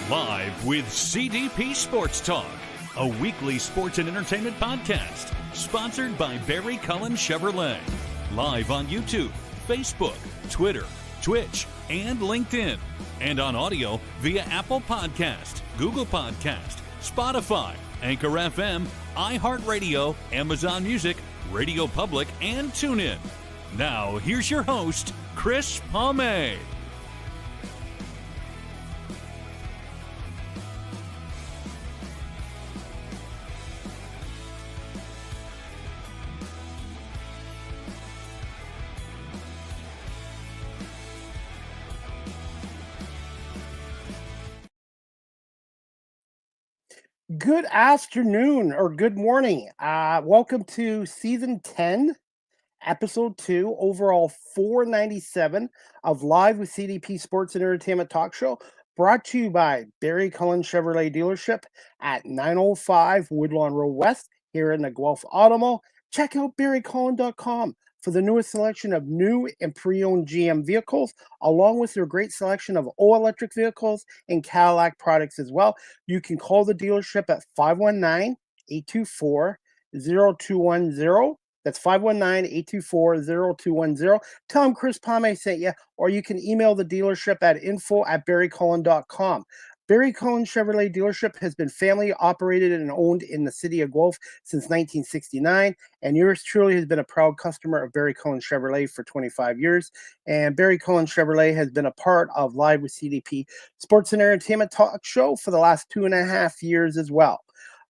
Live with CDP Sports Talk, a weekly sports and entertainment podcast sponsored by Barry Cullen Chevrolet. Live on YouTube, Facebook, Twitter, Twitch, and LinkedIn. And on audio via Apple Podcast, Google Podcast, Spotify, Anchor FM, iHeartRadio, Amazon Music, Radio Public, and TuneIn. Now, here's your host, Chris Palme. Good afternoon or good morning. Welcome to season 10, episode 2, overall 497 of Live with CDP Sports and Entertainment Talk Show, brought to you by Barry Cullen Chevrolet Dealership at 905 Woodlawn Road West here in the Guelph Automo. Check out barrycullen.com for the newest selection of new and pre-owned GM vehicles, along with their great selection of all-electric vehicles and Cadillac products as well. You can call the dealership at 519-824-0210. That's 519-824-0210. Tell them Chris Palme sent you, or you can email the dealership at info@barrycullen.com. Barry Cullen Chevrolet Dealership has been family operated and owned in the city of Guelph since 1969, and yours truly has been a proud customer of Barry Cullen Chevrolet for 25 years. And Barry Cullen Chevrolet has been a part of Live with CDP Sports and Entertainment Talk Show for the last 2.5 years as well.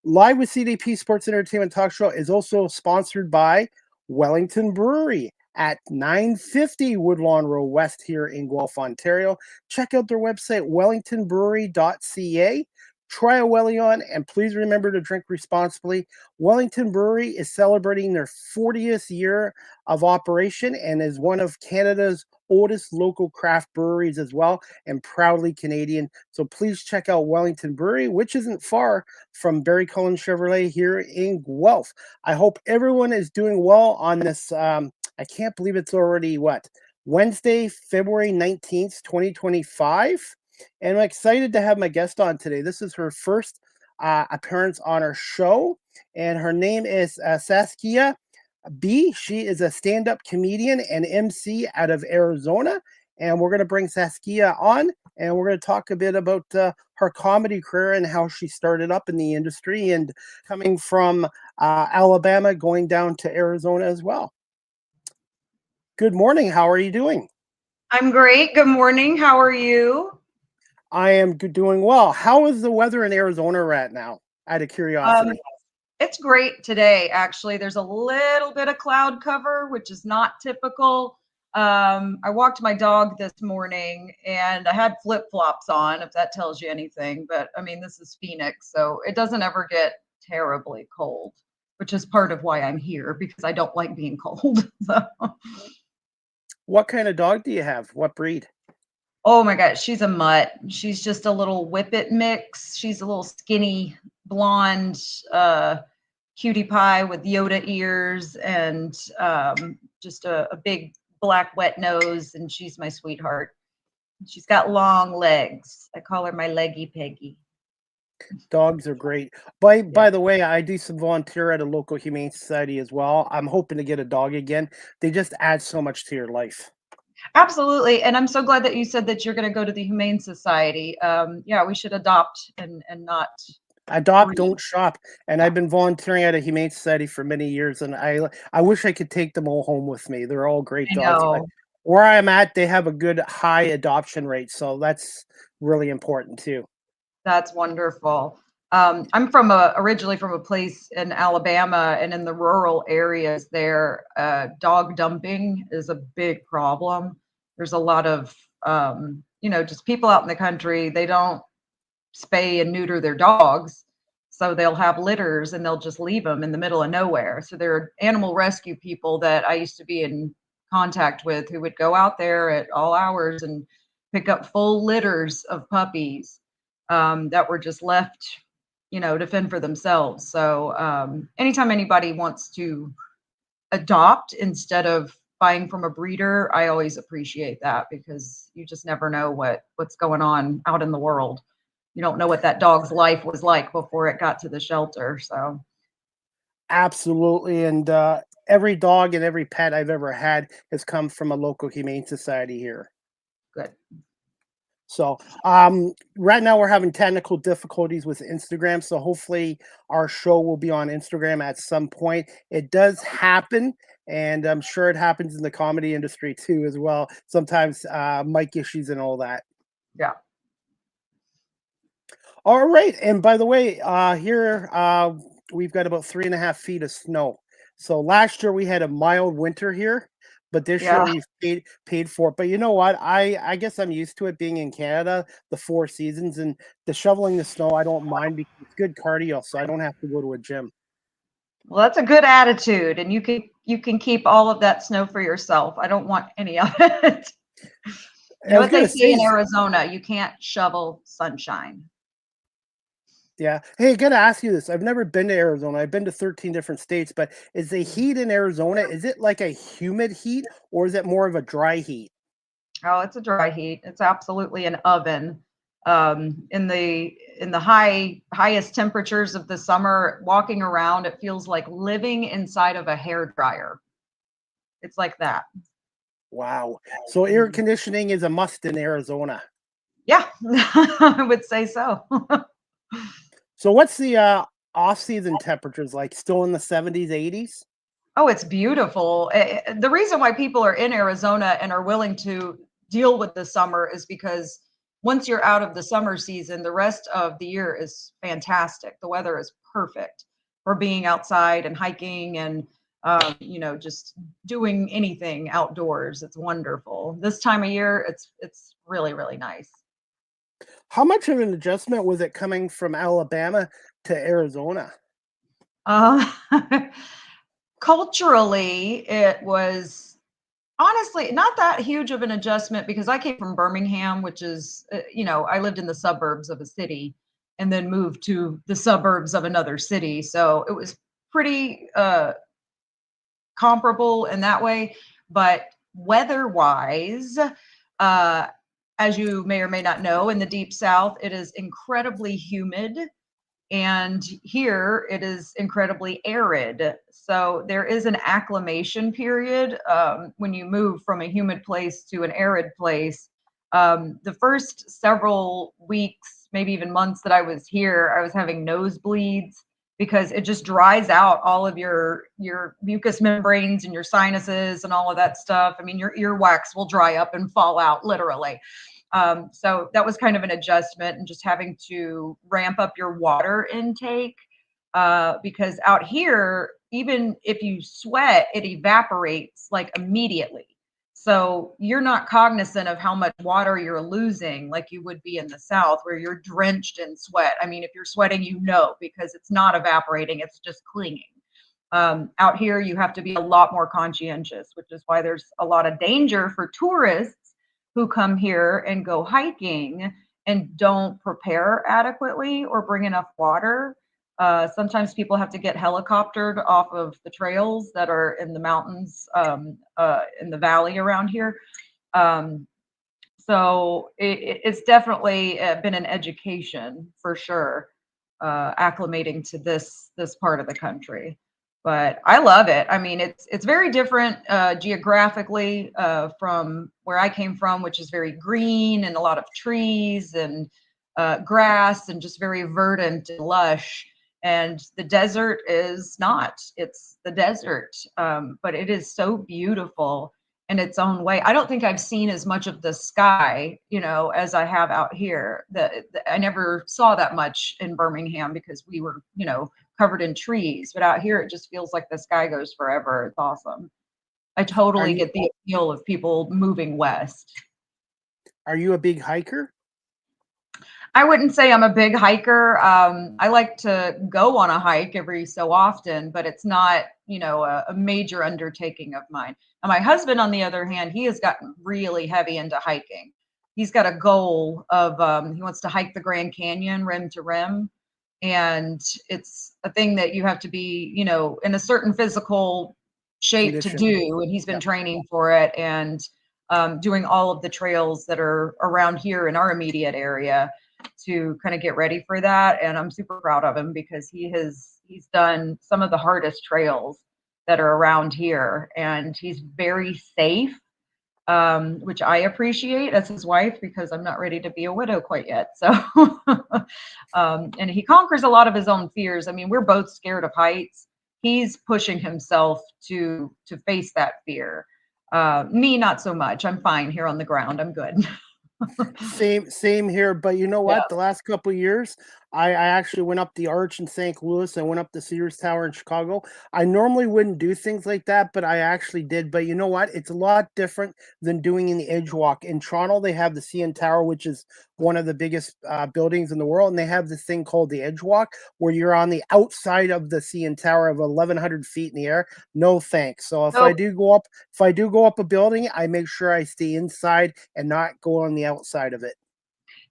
Live with CDP Sports and Entertainment Talk Show is also sponsored by Wellington Brewery at 950 Woodlawn Road West here in Guelph, Ontario. Check out their website, wellingtonbrewery.ca. Try a Welly on, and please remember to drink responsibly. Wellington Brewery is celebrating their 40th year of operation and is one of Canada's oldest local craft breweries as well, and proudly Canadian. So please check out Wellington Brewery, which isn't far from Barry Cullen Chevrolet here in Guelph. I hope everyone is doing well on this. I can't believe it's already Wednesday, February 19th, 2025. And I'm excited to have my guest on today. This is her first appearance on our show, and her name is Saskia Bee. She is a stand-up comedian and MC out of Arizona, and we're going to bring Saskia on, and we're going to talk a bit about her comedy career and how she started up in the industry and coming from Alabama, going down to Arizona as well. Good morning. How are you doing? I'm great. Good morning. How are you? I am doing well. How is the weather in Arizona right now, out of curiosity? It's great today, actually. There's a little bit of cloud cover, which is not typical. I walked my dog this morning and I had flip-flops on, if that tells you anything. But I mean, this is Phoenix, so it doesn't ever get terribly cold, which is part of why I'm here, because I don't like being cold. So. What kind of dog do you have? What breed? Oh my God, she's a mutt. She's just a little whippet mix. She's a little skinny, blonde, cutie pie with Yoda ears and just a big black wet nose. And she's my sweetheart. She's got long legs. I call her my leggy Peggy. Dogs are great. By the way, I do some volunteer at a local humane society as well. I'm hoping to get a dog again. They just add so much to your life. Absolutely. And I'm so glad that you said that you're going to go to the Humane Society. Yeah, we should adopt and not adopt, don't shop. And I've been volunteering at a humane society for many years, and I wish I could take them all home with me. They're all great dogs. But where I'm at, they have a good high adoption rate, so that's really important too. That's wonderful. I'm originally from a place in Alabama, and in the rural areas there, dog dumping is a big problem. There's a lot of, just people out in the country, they don't spay and neuter their dogs. So they'll have litters and they'll just leave them in the middle of nowhere. So there are animal rescue people that I used to be in contact with who would go out there at all hours and pick up full litters of puppies that were just left, to fend for themselves. So anytime anybody wants to adopt instead of buying from a breeder, I always appreciate that, because you just never know what's going on out in the world. you don't know what that dog's life was like before it got to the shelter. So Absolutely. And every dog and every pet I've ever had has come from a local humane society here. good. So right now we're having technical difficulties with Instagram. So hopefully our show will be on Instagram at some point. It does happen. And I'm sure it happens in the comedy industry too, as well. Sometimes mic issues and all that. Yeah. All right. And by the way, here we've got about 3.5 feet of snow. So last year we had a mild winter here, but this year Yeah. we've paid for it. But you know what? I guess I'm used to it being in Canada, the 4 seasons, and the shoveling the snow. I don't mind because it's good cardio, so I don't have to go to a gym. Well, that's a good attitude, and you can keep all of that snow for yourself. I don't want any of it. You I know was what they gonna say in say, Arizona? You can't shovel sunshine. yeah. Hey, I gotta ask you this. I've never been to Arizona. I've been to 13 different states, but is the heat in Arizona, is it like a humid heat or is it more of a dry heat? Oh, it's a dry heat. It's absolutely an oven. In the highest temperatures of the summer, walking around, it feels like living inside of a hair dryer. It's like that. Wow. So air conditioning is a must in Arizona. Yeah, I would say so. So what's the off-season temperatures like? Still in the 70s, 80s? Oh, it's beautiful. The reason why people are in Arizona and are willing to deal with the summer is because once you're out of the summer season, the rest of the year is fantastic. The weather is perfect for being outside and hiking and just doing anything outdoors. It's wonderful. This time of year, it's really, really nice. How much of an adjustment was it coming from Alabama to Arizona? Uh, Culturally, it was honestly not that huge of an adjustment because I came from Birmingham, which is, I lived in the suburbs of a city and then moved to the suburbs of another city. So it was pretty comparable in that way. But weather wise, uh, as you may or may not know, in the deep south, it is incredibly humid. And here it is incredibly arid. So there is an acclimation period when you move from a humid place to an arid place. The first several weeks, maybe even months that I was here, I was having nosebleeds because it just dries out all of your mucous membranes and your sinuses and all of that stuff. I mean, your earwax will dry up and fall out literally. So that was kind of an adjustment and just having to ramp up your water intake because out here, even if you sweat, it evaporates like immediately. So you're not cognizant of how much water you're losing like you would be in the South where you're drenched in sweat. I mean, if you're sweating, because it's not evaporating, it's just clinging. Out here, you have to be a lot more conscientious, which is why there's a lot of danger for tourists who come here and go hiking and don't prepare adequately or bring enough water. Sometimes people have to get helicoptered off of the trails that are in the mountains in the valley around here. So it's definitely been an education for sure, acclimating to this part of the country. But I love it. I mean, it's very different geographically from where I came from, which is very green and a lot of trees and grass and just very verdant and lush. And the desert is not. It's the desert, but it is so beautiful in its own way. I don't think I've seen as much of the sky, as I have out here. I never saw that much in Birmingham because we were, covered in trees. But out here, it just feels like the sky goes forever. It's awesome. I Are totally you get the appeal of people moving west. are you a big hiker? I wouldn't say I'm a big hiker. I like to go on a hike every so often, but it's not, a major undertaking of mine. And my husband, on the other hand, he has gotten really heavy into hiking. He's got a goal of he wants to hike the Grand Canyon rim to rim. And it's a thing that you have to be, in a certain physical shape to Condition. do. And he's been Yeah. training for it and doing all of the trails that are around here in our immediate area. to kind of get ready for that. And I'm super proud of him because he's done some of the hardest trails that are around here, and he's very safe, which I appreciate as his wife because I'm not ready to be a widow quite yet. So, and he conquers a lot of his own fears. I mean, we're both scared of heights. He's pushing himself to face that fear. Me, not so much. I'm fine here on the ground. I'm good. Same here. But you know Yeah. what? The last couple of years, I actually went up the Arch in St. Louis. I went up the Sears Tower in Chicago. I normally wouldn't do things like that, but I actually did. But you know what? It's a lot different than doing in the Edge Walk. In Toronto, they have the CN Tower, which is one of the biggest buildings in the world, and they have this thing called the Edge Walk, where you're on the outside of the CN Tower of 1,100 feet in the air. No thanks. So if I Nope. do go up a building, I make sure I stay inside and not go on the outside of it.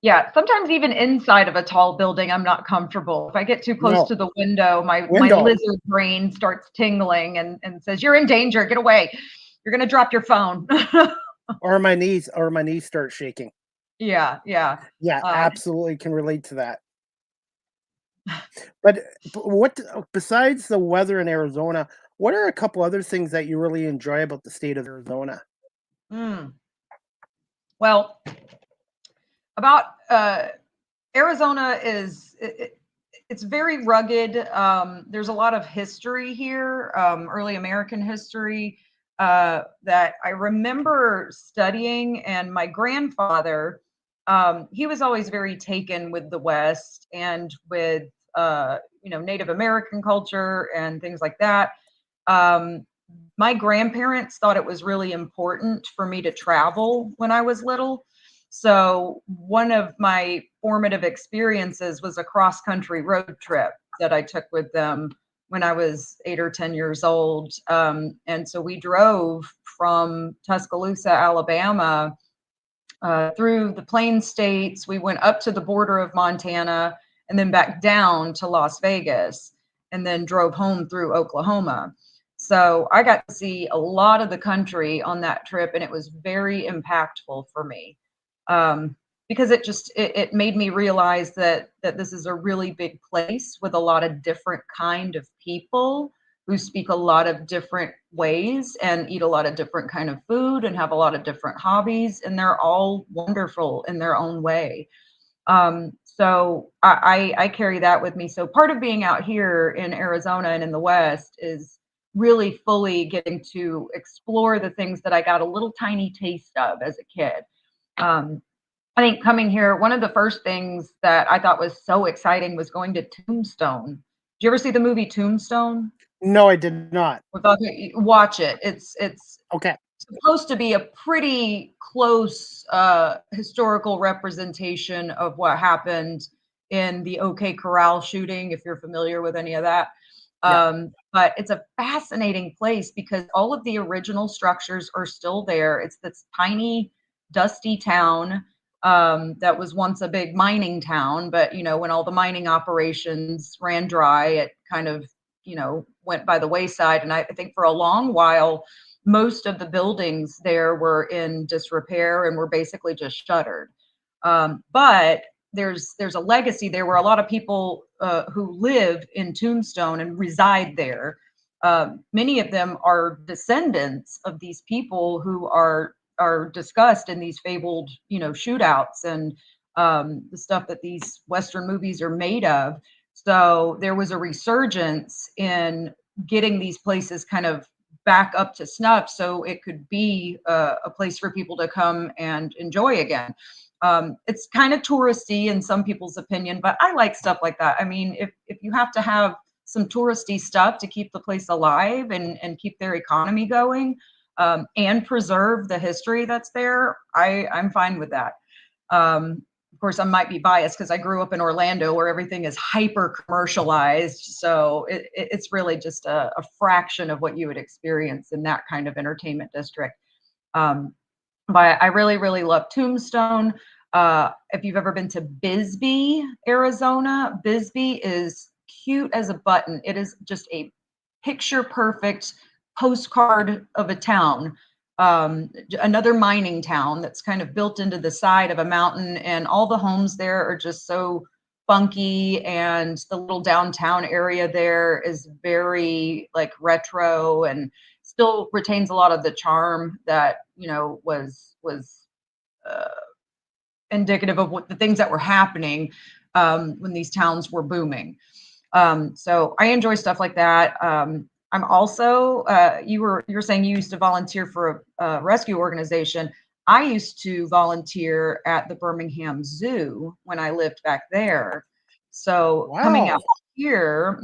Yeah, sometimes even inside of a tall building, I'm not comfortable. If I get too close No to the window, my window. lizard brain starts tingling and says, "You're in danger. Get away. You're gonna drop your phone." Or my knees start shaking. Yeah, yeah. Yeah, Um, absolutely can relate to that. But what besides the weather in Arizona, what are a couple other things that you really enjoy about the state of Arizona? mm. Well, about Arizona is it's very rugged. There's a lot of history here, early American history that I remember studying. And my grandfather, he was always very taken with the West and with Native American culture and things like that. Um, my grandparents thought it was really important for me to travel when I was little. So one of my formative experiences was a cross country road trip that I took with them when I was 8 or 10 years old. And so we drove from Tuscaloosa, Alabama, through the Plains states. We went up to the border of Montana and then back down to Las Vegas and then drove home through Oklahoma. So I got to see a lot of the country on that trip, and it was very impactful for me, because it made me realize that this is a really big place with a lot of different kind of people who speak a lot of different ways and eat a lot of different kind of food and have a lot of different hobbies, and they're all wonderful in their own way. So I carry that with me. So part of being out here in Arizona and in the West is really fully getting to explore the things that I got a little tiny taste of as a kid. I think coming here, one of the first things that I thought was so exciting was going to Tombstone. Did you ever see the movie Tombstone? No, I did not. Watch it. It's Okay. supposed to be a pretty close historical representation of what happened in the OK Corral shooting, if you're familiar with any of that. Yeah. But it's a fascinating place because all of the original structures are still there. It's this tiny, dusty town that was once a big mining town, but when all the mining operations ran dry, it kind of went by the wayside. And I think for a long while, most of the buildings there were in disrepair and were basically just shuttered. But there's a legacy there where a lot of people who live in Tombstone and reside there. Many of them are descendants of these people who are discussed in these fabled shootouts and the stuff that these Western movies are made of. So there was a resurgence in getting these places kind of back up to snuff so it could be a place for people to come and enjoy again. It's kind of touristy in some people's opinion, but I like stuff like that. I mean, if you have to have some touristy stuff to keep the place alive and keep their economy going, and preserve the history that's there, I'm fine with that. Of course, I might be biased because I grew up in Orlando where everything is hyper commercialized. So it's really just a fraction of what you would experience in that kind of entertainment district. But I really, really love Tombstone. If you've ever been to Bisbee, Arizona, Bisbee is cute as a button. It is just a picture perfect postcard of a town. another mining town that's kind of built into the side of a mountain, and all the homes there are just so funky, and the little downtown area there is very like retro and still retains a lot of the charm that was indicative of what the things that were happening when these towns were booming. So I enjoy stuff like that. I'm also you were saying you used to volunteer for a rescue organization. I used to volunteer at the Birmingham Zoo when I lived back there. So coming out Wow. here,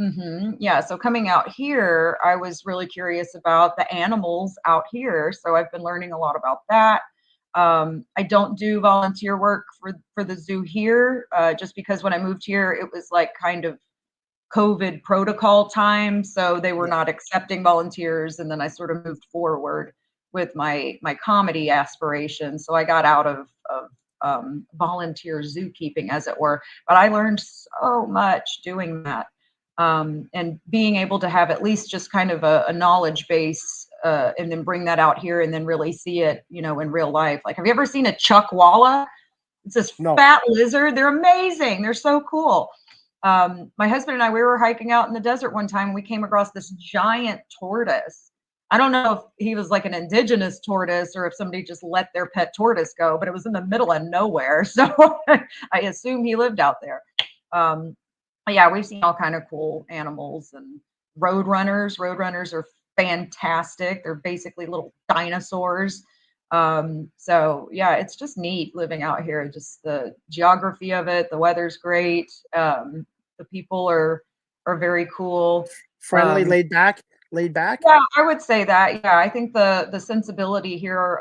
yeah. So coming out here, I was really curious about the animals out here. So I've been learning a lot about that. I don't do volunteer work for the zoo here, just because when I moved here, it was like kind of COVID protocol time, so they were Yeah. not accepting volunteers. And then I sort of moved forward with my comedy aspirations. So I got out of volunteer zookeeping, as it were. But I learned so much doing that, and being able to have at least just kind of a knowledge base, and then bring that out here and then really see it, in real life. Like, have you ever seen a chuckwalla? It's this No. fat lizard. They're amazing. They're so cool. My husband and I, we were hiking out in the desert one time. And we came across this giant tortoise. I don't know if he was like an indigenous tortoise or if somebody just let their pet tortoise go, but it was in the middle of nowhere. So I assume he lived out there. But yeah, we've seen all kind of cool animals and roadrunners. Roadrunners are fantastic. They're basically little dinosaurs. So yeah, it's just neat living out here. Just the geography of it, the weather's great. The people are very cool. Friendly, laid back, laid back. Yeah, I would say that. Yeah, I think the sensibility here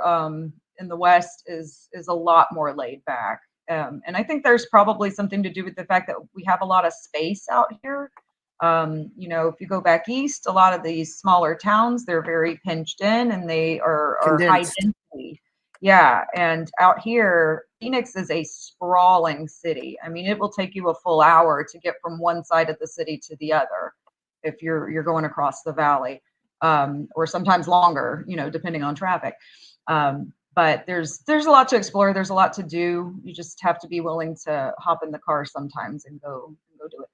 in the West is a lot more laid back. And I think there's probably something to do with the fact that we have a lot of space out here. If you go back east, a lot of these smaller towns, they're very pinched in and they are high Condensed. density. Yeah, and out here, Phoenix is a sprawling city. I mean, it will take you a full hour to get from one side of the city to the other if you're going across the valley, or sometimes longer, depending on traffic. But there's a lot to explore. There's a lot to do. You just have to be willing to hop in the car sometimes and go do it.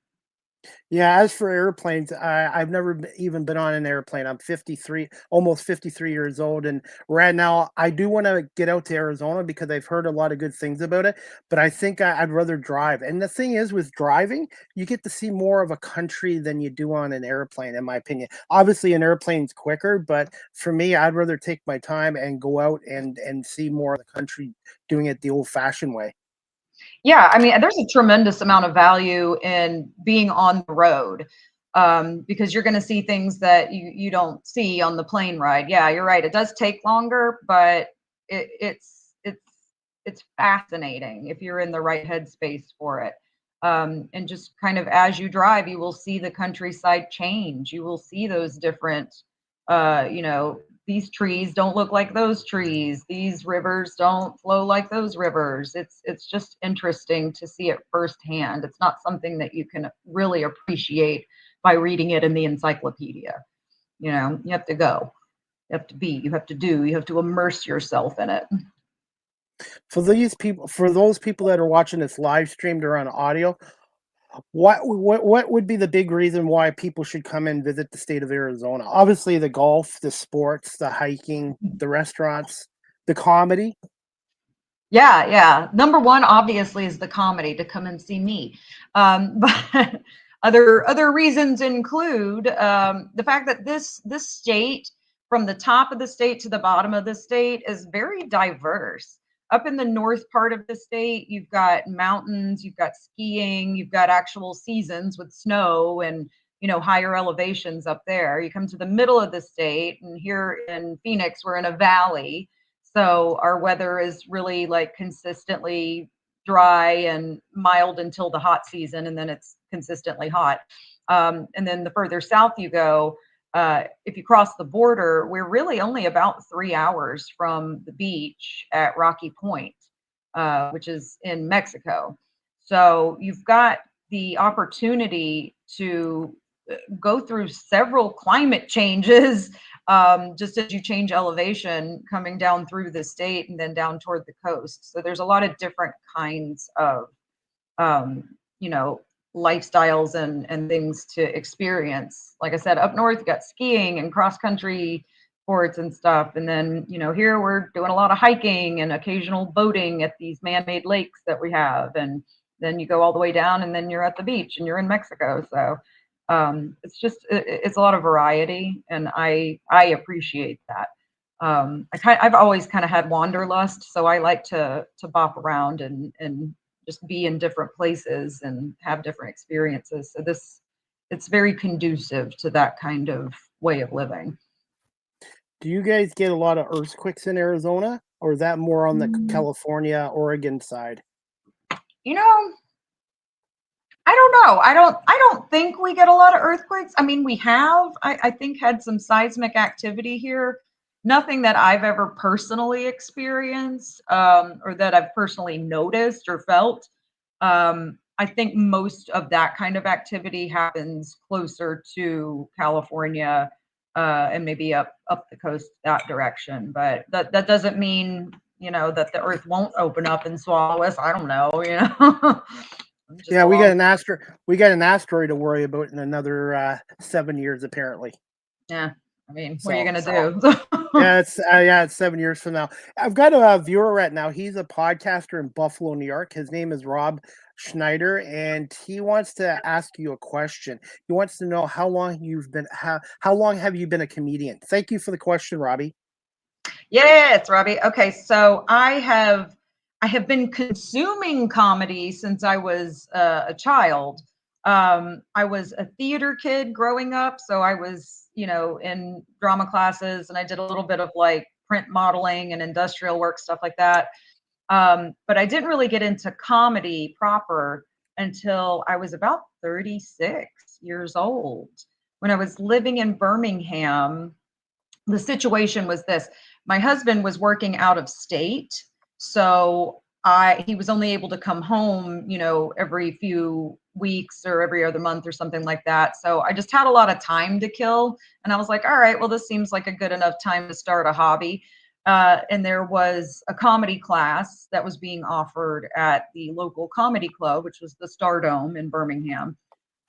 Yeah, as for airplanes, I've never even been on an airplane. I'm 53, almost 53 years old. And right now, I do want to get out to Arizona because I've heard a lot of good things about it. But I think I'd rather drive. And the thing is, with driving, you get to see more of a country than you do on an airplane, in my opinion. Obviously, an airplane's quicker, but for me, I'd rather take my time and go out and see more of the country doing it the old-fashioned way. Yeah, I mean, there's a tremendous amount of value in being on the road, because you're going to see things that you don't see on the plane ride. Yeah, you're right. It does take longer, but it's fascinating if you're in the right headspace for it. And just kind of as you drive, you will see the countryside change. You will see those different, these trees don't look like those trees. These rivers don't flow like those rivers. It's just interesting to see it firsthand. It's not something that you can really appreciate by reading it in the encyclopedia. You have to go. You have to be, you have to do, you have to immerse yourself in it. For those people that are watching this live streamed or on audio, what would be the big reason why people should come and visit the state of Arizona? Obviously, the golf, the sports, the hiking, the restaurants, the comedy. Yeah, yeah. Number one, obviously, is the comedy, to come and see me. But other reasons include the fact that this state, from the top of the state to the bottom of the state, is very diverse. Up in the north part of the state, you've got mountains, you've got skiing, you've got actual seasons with snow and higher elevations up there. You come to the middle of the state, and here in Phoenix, we're in a valley, so our weather is really like consistently dry and mild until the hot season, and then it's consistently hot. And then the further south you go, if you cross the border, we're really only about 3 hours from the beach at Rocky Point, which is in Mexico. So you've got the opportunity to go through several climate changes, just as you change elevation coming down through the state and then down toward the coast. So there's a lot of different kinds of, you know, lifestyles and things to experience. Like I said, up north, you got skiing and cross country sports and stuff. And then, you know, here we're doing a lot of hiking and occasional boating at these man-made lakes that we have. And then you go all the way down and then you're at the beach and you're in Mexico. So it's a lot of variety, and I appreciate that. I've always kind of had wanderlust, so I like to bop around and just be in different places and have different experiences. So it's very conducive to that kind of way of living. Do you guys get a lot of earthquakes in Arizona, or is that more on the California, Oregon side? You know, I don't know. I don't think we get a lot of earthquakes. I mean, we have, I think, had some seismic activity here. Nothing that I've ever personally experienced, or that I've personally noticed or felt. I think most of that kind of activity happens closer to California, and maybe up the coast that direction. But that doesn't mean, you know, that the earth won't open up and swallow us. I don't know, you know. Yeah, we got an asteroid to worry about in another 7 years, apparently. Yeah, I mean, what are you gonna do? Yeah, it's 7 years from now. I've got a viewer right now. He's a podcaster in Buffalo, New York. His name is Rob Schneider, and he wants to ask you a question. He wants to know how long have you been a comedian? Thank you for the question, Robbie. Yeah, it's Robbie. Okay, so I have been consuming comedy since I was a child. I was a theater kid growing up, so I was, you know, in drama classes, and I did a little bit of like print modeling and industrial work, stuff like that. But I didn't really get into comedy proper until I was about 36 years old. When I was living in Birmingham, the situation was this: my husband was working out of state, so he was only able to come home, you know, every few weeks or every other month or something like that. So I just had a lot of time to kill, and I was like, all right, well, this seems like a good enough time to start a hobby. And there was a comedy class that was being offered at the local comedy club, which was the StarDome in Birmingham.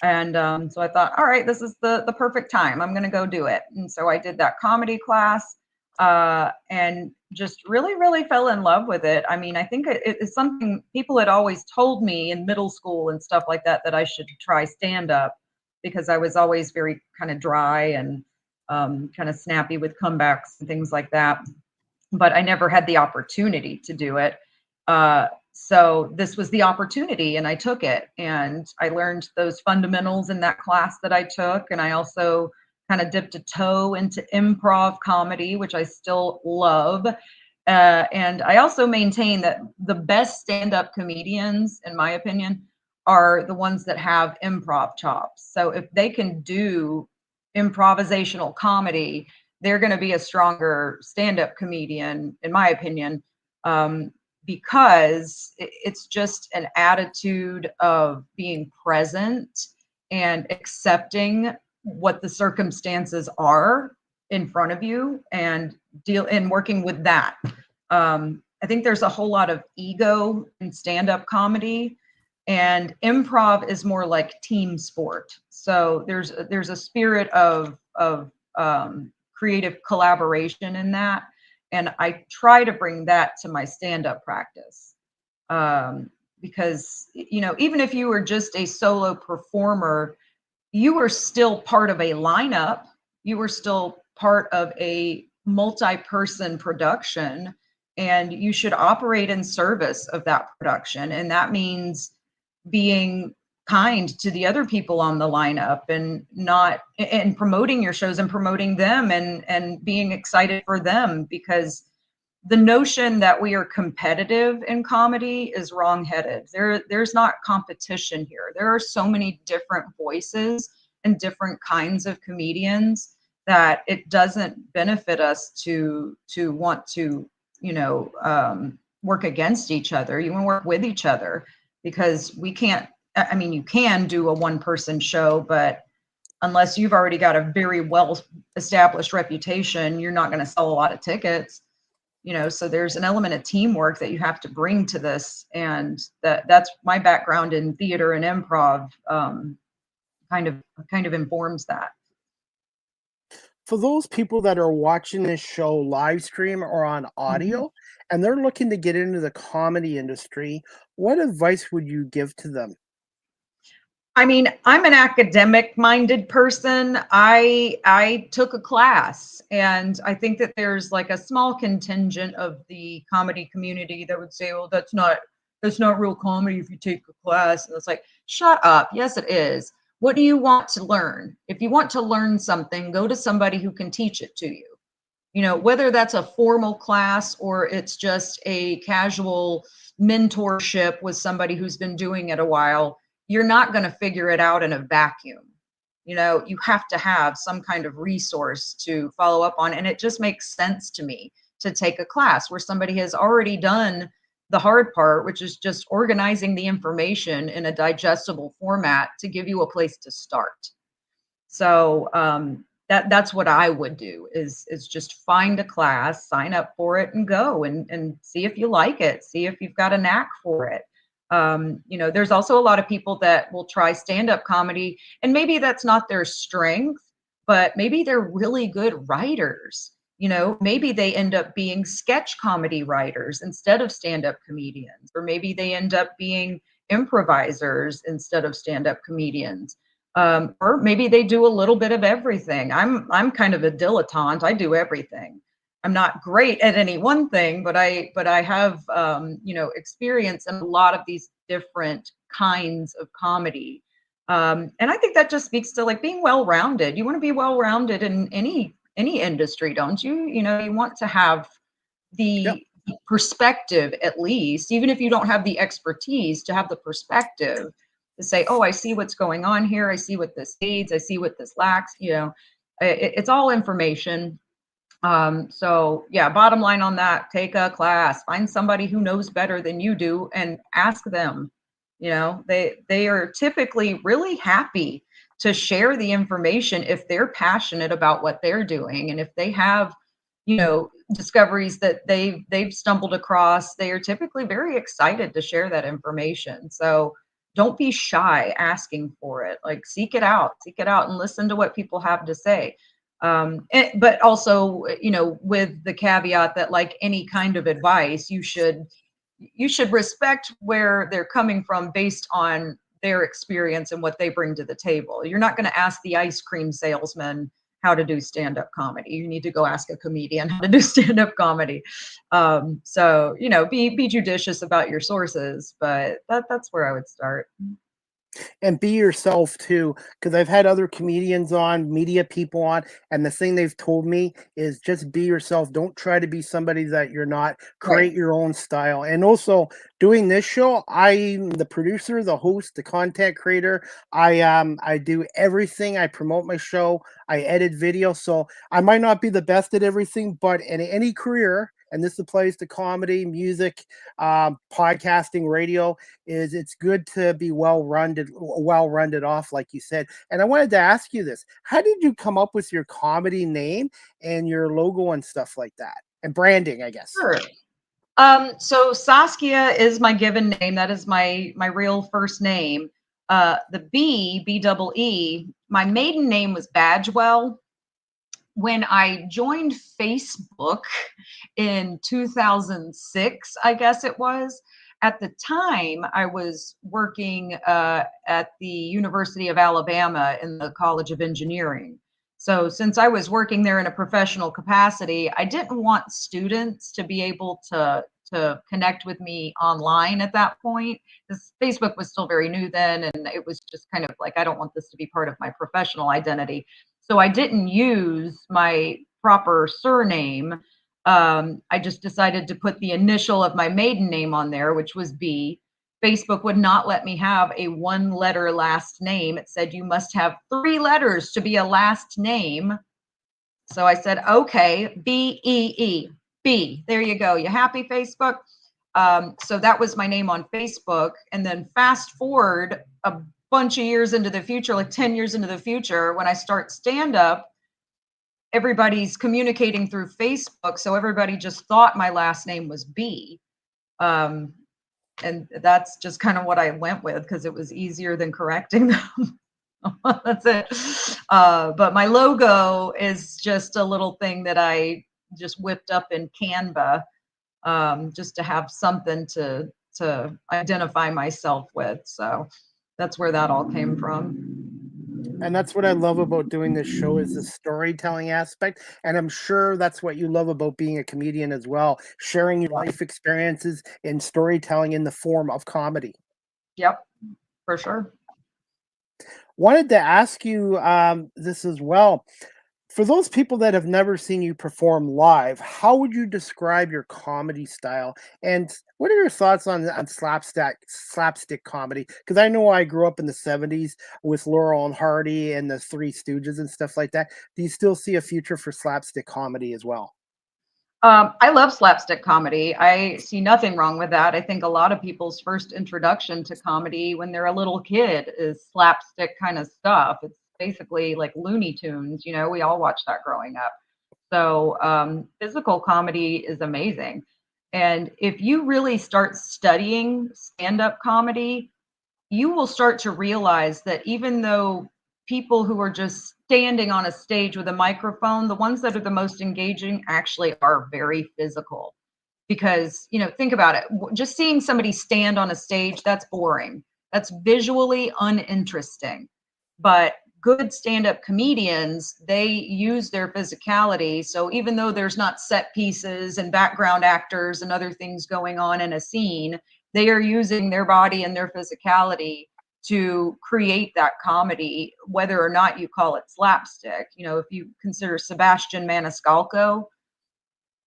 And so I thought, all right, this is the perfect time. I'm going to go do it. And so I did that comedy class, and just really, really fell in love with it. I mean, I think it's something people had always told me in middle school and stuff like that, that I should try stand up, because I was always very kind of dry and kind of snappy with comebacks and things like that. But I never had the opportunity to do it. So this was the opportunity, and I took it, and I learned those fundamentals in that class that I took. And I also kind of dipped a toe into improv comedy, which I still love. And I also maintain that the best stand-up comedians, in my opinion, are the ones that have improv chops. So if they can do improvisational comedy, they're going to be a stronger stand-up comedian, in my opinion, because it's just an attitude of being present and accepting what the circumstances are in front of you, and working with that. I think there's a whole lot of ego in stand-up comedy, and improv is more like team sport. So there's a spirit of creative collaboration in that. And I try to bring that to my stand-up practice, because, you know, even if you were just a solo performer, you were still part of a lineup. You were still part of a multi-person production, and you should operate in service of that production. And that means being kind to the other people on the lineup, and promoting your shows and promoting them, and being excited for them, because the notion that we are competitive in comedy is wrongheaded. There's not competition here. There are so many different voices and different kinds of comedians that it doesn't benefit us to want to, you know, work against each other. You want to work with each other, because we can't, I mean, you can do a one-person show, but unless you've already got a very well established reputation, you're not going to sell a lot of tickets. So there's an element of teamwork that you have to bring to this, and that's my background in theater and improv. Kind of informs that. For those people that are watching this show live stream or on audio, and they're looking to get into the comedy industry, what advice would you give to them? I mean, I'm an academic-minded person. I took a class, and I think that there's like a small contingent of the comedy community that would say, "Well, that's not real comedy if you take a class." And it's like, shut up. Yes, it is. What do you want to learn? If you want to learn something, go to somebody who can teach it to you. Whether that's a formal class or it's just a casual mentorship with somebody who's been doing it a while, you're not going to figure it out in a vacuum. You have to have some kind of resource to follow up on. And it just makes sense to me to take a class where somebody has already done the hard part, which is just organizing the information in a digestible format to give you a place to start. So that's what I would do is just find a class, sign up for it, and go and see if you like it, see if you've got a knack for it. There's also a lot of people that will try stand-up comedy, and maybe that's not their strength, but maybe they're really good writers. Maybe they end up being sketch comedy writers instead of stand-up comedians, or maybe they end up being improvisers instead of stand-up comedians. Or maybe they do a little bit of everything. I'm kind of a dilettante. I do everything. I'm not great at any one thing, but I have experience in a lot of these different kinds of comedy. And I think that just speaks to like being well-rounded. You want to be well-rounded in any industry, don't you? You want to have the perspective, at least, even if you don't have the expertise, to have the perspective to say, oh, I see what's going on here. I see what this needs. I see what this lacks. It's all information. So yeah, bottom line on that, take a class, find somebody who knows better than you do and ask them. They are typically really happy to share the information if they're passionate about what they're doing. And if they have, discoveries that they've stumbled across, they are typically very excited to share that information. So don't be shy asking for it. Like seek it out and listen to what people have to say. But also, with the caveat that like any kind of advice, you should respect where they're coming from based on their experience and what they bring to the table. You're not going to ask the ice cream salesman how to do stand-up comedy. You need to go ask a comedian how to do stand-up comedy. So, be judicious about your sources, but that's where I would start. And be yourself too, because I've had other comedians on, media people on, and the thing they've told me is just be yourself. Don't try to be somebody that you're not. Create your own style. And also, doing this show, I'm the producer, the host, the content creator. I do everything. I promote my show. I edit video. So I might not be the best at everything, but in any career, and this applies to comedy, music, podcasting, radio, is it's good to be well-rounded off, like you said. And I wanted to ask you this. How did you come up with your comedy name and your logo and stuff like that? And branding, I guess. Sure. So Saskia is my given name. That is my real first name. The B-double-E, my maiden name was Badgewell. When I joined Facebook in 2006, I guess it was, at the time I was working at the University of Alabama in the College of Engineering. So since I was working there in a professional capacity, I didn't want students to be able to connect with me online at that point, because Facebook was still very new then, and it was just kind of like, I don't want this to be part of my professional identity. So I didn't use my proper surname. I just decided to put the initial of my maiden name on there, which was B. Facebook would not let me have a one-letter last name. It said you must have 3 letters to be a last name. So I said, okay, B-E-E, B. There you go. You happy, Facebook? So that was my name on Facebook. And then fast forward bunch of years into the future, like 10 years into the future, when I start stand up, everybody's communicating through Facebook. So everybody just thought my last name was Bee. And that's just kind of what I went with because it was easier than correcting them. That's it. But my logo is just a little thing that I just whipped up in Canva, just to have something to identify myself with. So that's where that all came from. And that's what I love about doing this show is the storytelling aspect. And I'm sure that's what you love about being a comedian as well, sharing your life experiences and storytelling in the form of comedy. Yep, for sure. Wanted to ask you this as well. For those people that have never seen you perform live, how would you describe your comedy style? And what are your thoughts on slapstick comedy? Because I know I grew up in the 70s with Laurel and Hardy and the Three Stooges and stuff like that. Do you still see a future for slapstick comedy as well? I love slapstick comedy. I see nothing wrong with that. I think a lot of people's first introduction to comedy when they're a little kid is slapstick kind of stuff. It's basically like Looney Tunes, you know, we all watched that growing up. So physical comedy is amazing. And if you really start studying stand-up comedy, you will start to realize that even though people who are just standing on a stage with a microphone, the ones that are the most engaging actually are very physical. Because, you know, think about it. Just seeing somebody stand on a stage, that's boring. That's visually uninteresting. But good stand-up comedians, they use their physicality. So even though there's not set pieces and background actors and other things going on in a scene, they are using their body and their physicality to create that comedy, whether or not you call it slapstick. You know, if you consider Sebastian Maniscalco,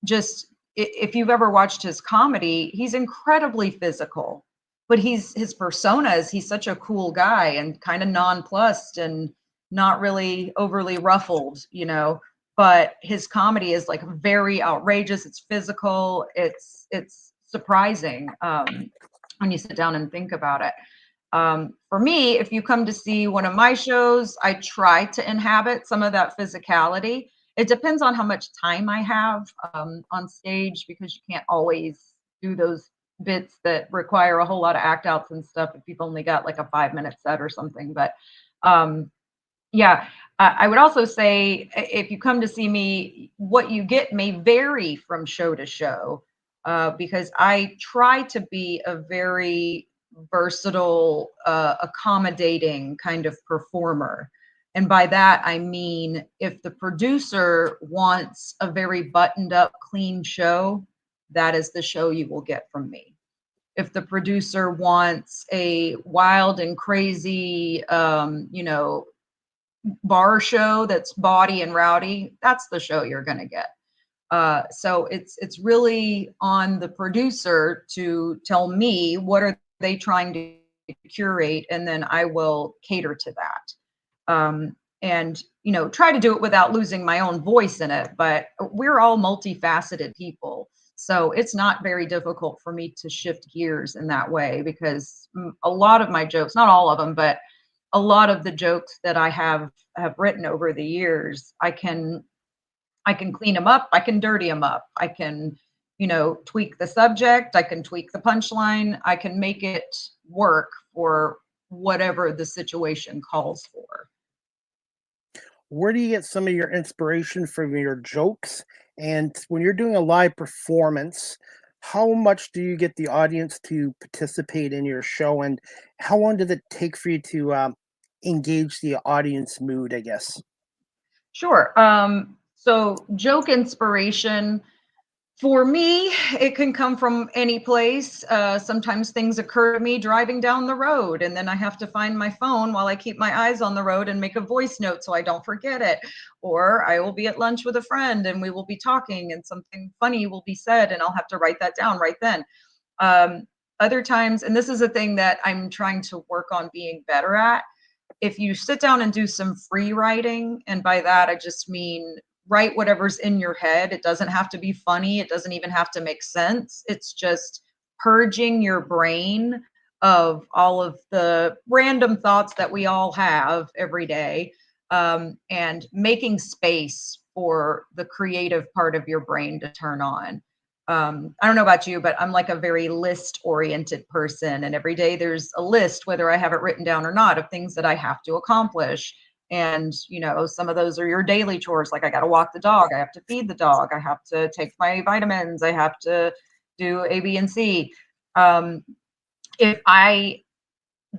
just if you've ever watched his comedy, he's incredibly physical, but his persona is he's such a cool guy and kind of nonplussed and not really overly ruffled, you know, but his comedy is like very outrageous. It's physical. It's surprising when you sit down and think about it. For me, if you come to see one of my shows, I try to inhabit some of that physicality. It depends on how much time I have on stage because you can't always do those bits that require a whole lot of act outs and stuff if you've only got like a 5-minute set or something. But yeah, I would also say if you come to see me, what you get may vary from show to show because I try to be a very versatile, accommodating kind of performer. And by that, I mean, if the producer wants a very buttoned up, clean show, that is the show you will get from me. If the producer wants a wild and crazy, you know, bar show that's bawdy and rowdy, that's the show you're going to get. So it's really on the producer to tell me what are they trying to curate, and then I will cater to that. And you know, try to do it without losing my own voice in it. But we're all multifaceted people, so it's not very difficult for me to shift gears in that way because a lot of my jokes, not all of them, but a lot of the jokes that I have written over the years, I can clean them up, I can dirty them up, I can, you know, tweak the subject, I can tweak the punchline, I can make it work for whatever the situation calls for. Where do you get some of your inspiration from your jokes? And when you're doing a live performance, how much do you get the audience to participate in your show? And how long does it take for you to engage the audience mood, I guess? Sure. So joke inspiration, for me, it can come from any place. Sometimes things occur to me driving down the road, and then I have to find my phone while I keep my eyes on the road and make a voice note so I don't forget it. Or I will be at lunch with a friend and we will be talking and something funny will be said and I'll have to write that down right then. Other times, and this is a thing that I'm trying to work on being better at, if you sit down and do some free writing, and by that I just mean write whatever's in your head. It doesn't have to be funny. It doesn't even have to make sense. It's just purging your brain of all of the random thoughts that we all have every day, and making space for the creative part of your brain to turn on. I don't know about you, but I'm like a very list oriented person. And every day there's a list, whether I have it written down or not, of things that I have to accomplish. And, you know, some of those are your daily chores. Like I got to walk the dog. I have to feed the dog. I have to take my vitamins. I have to do A, B, and C. If I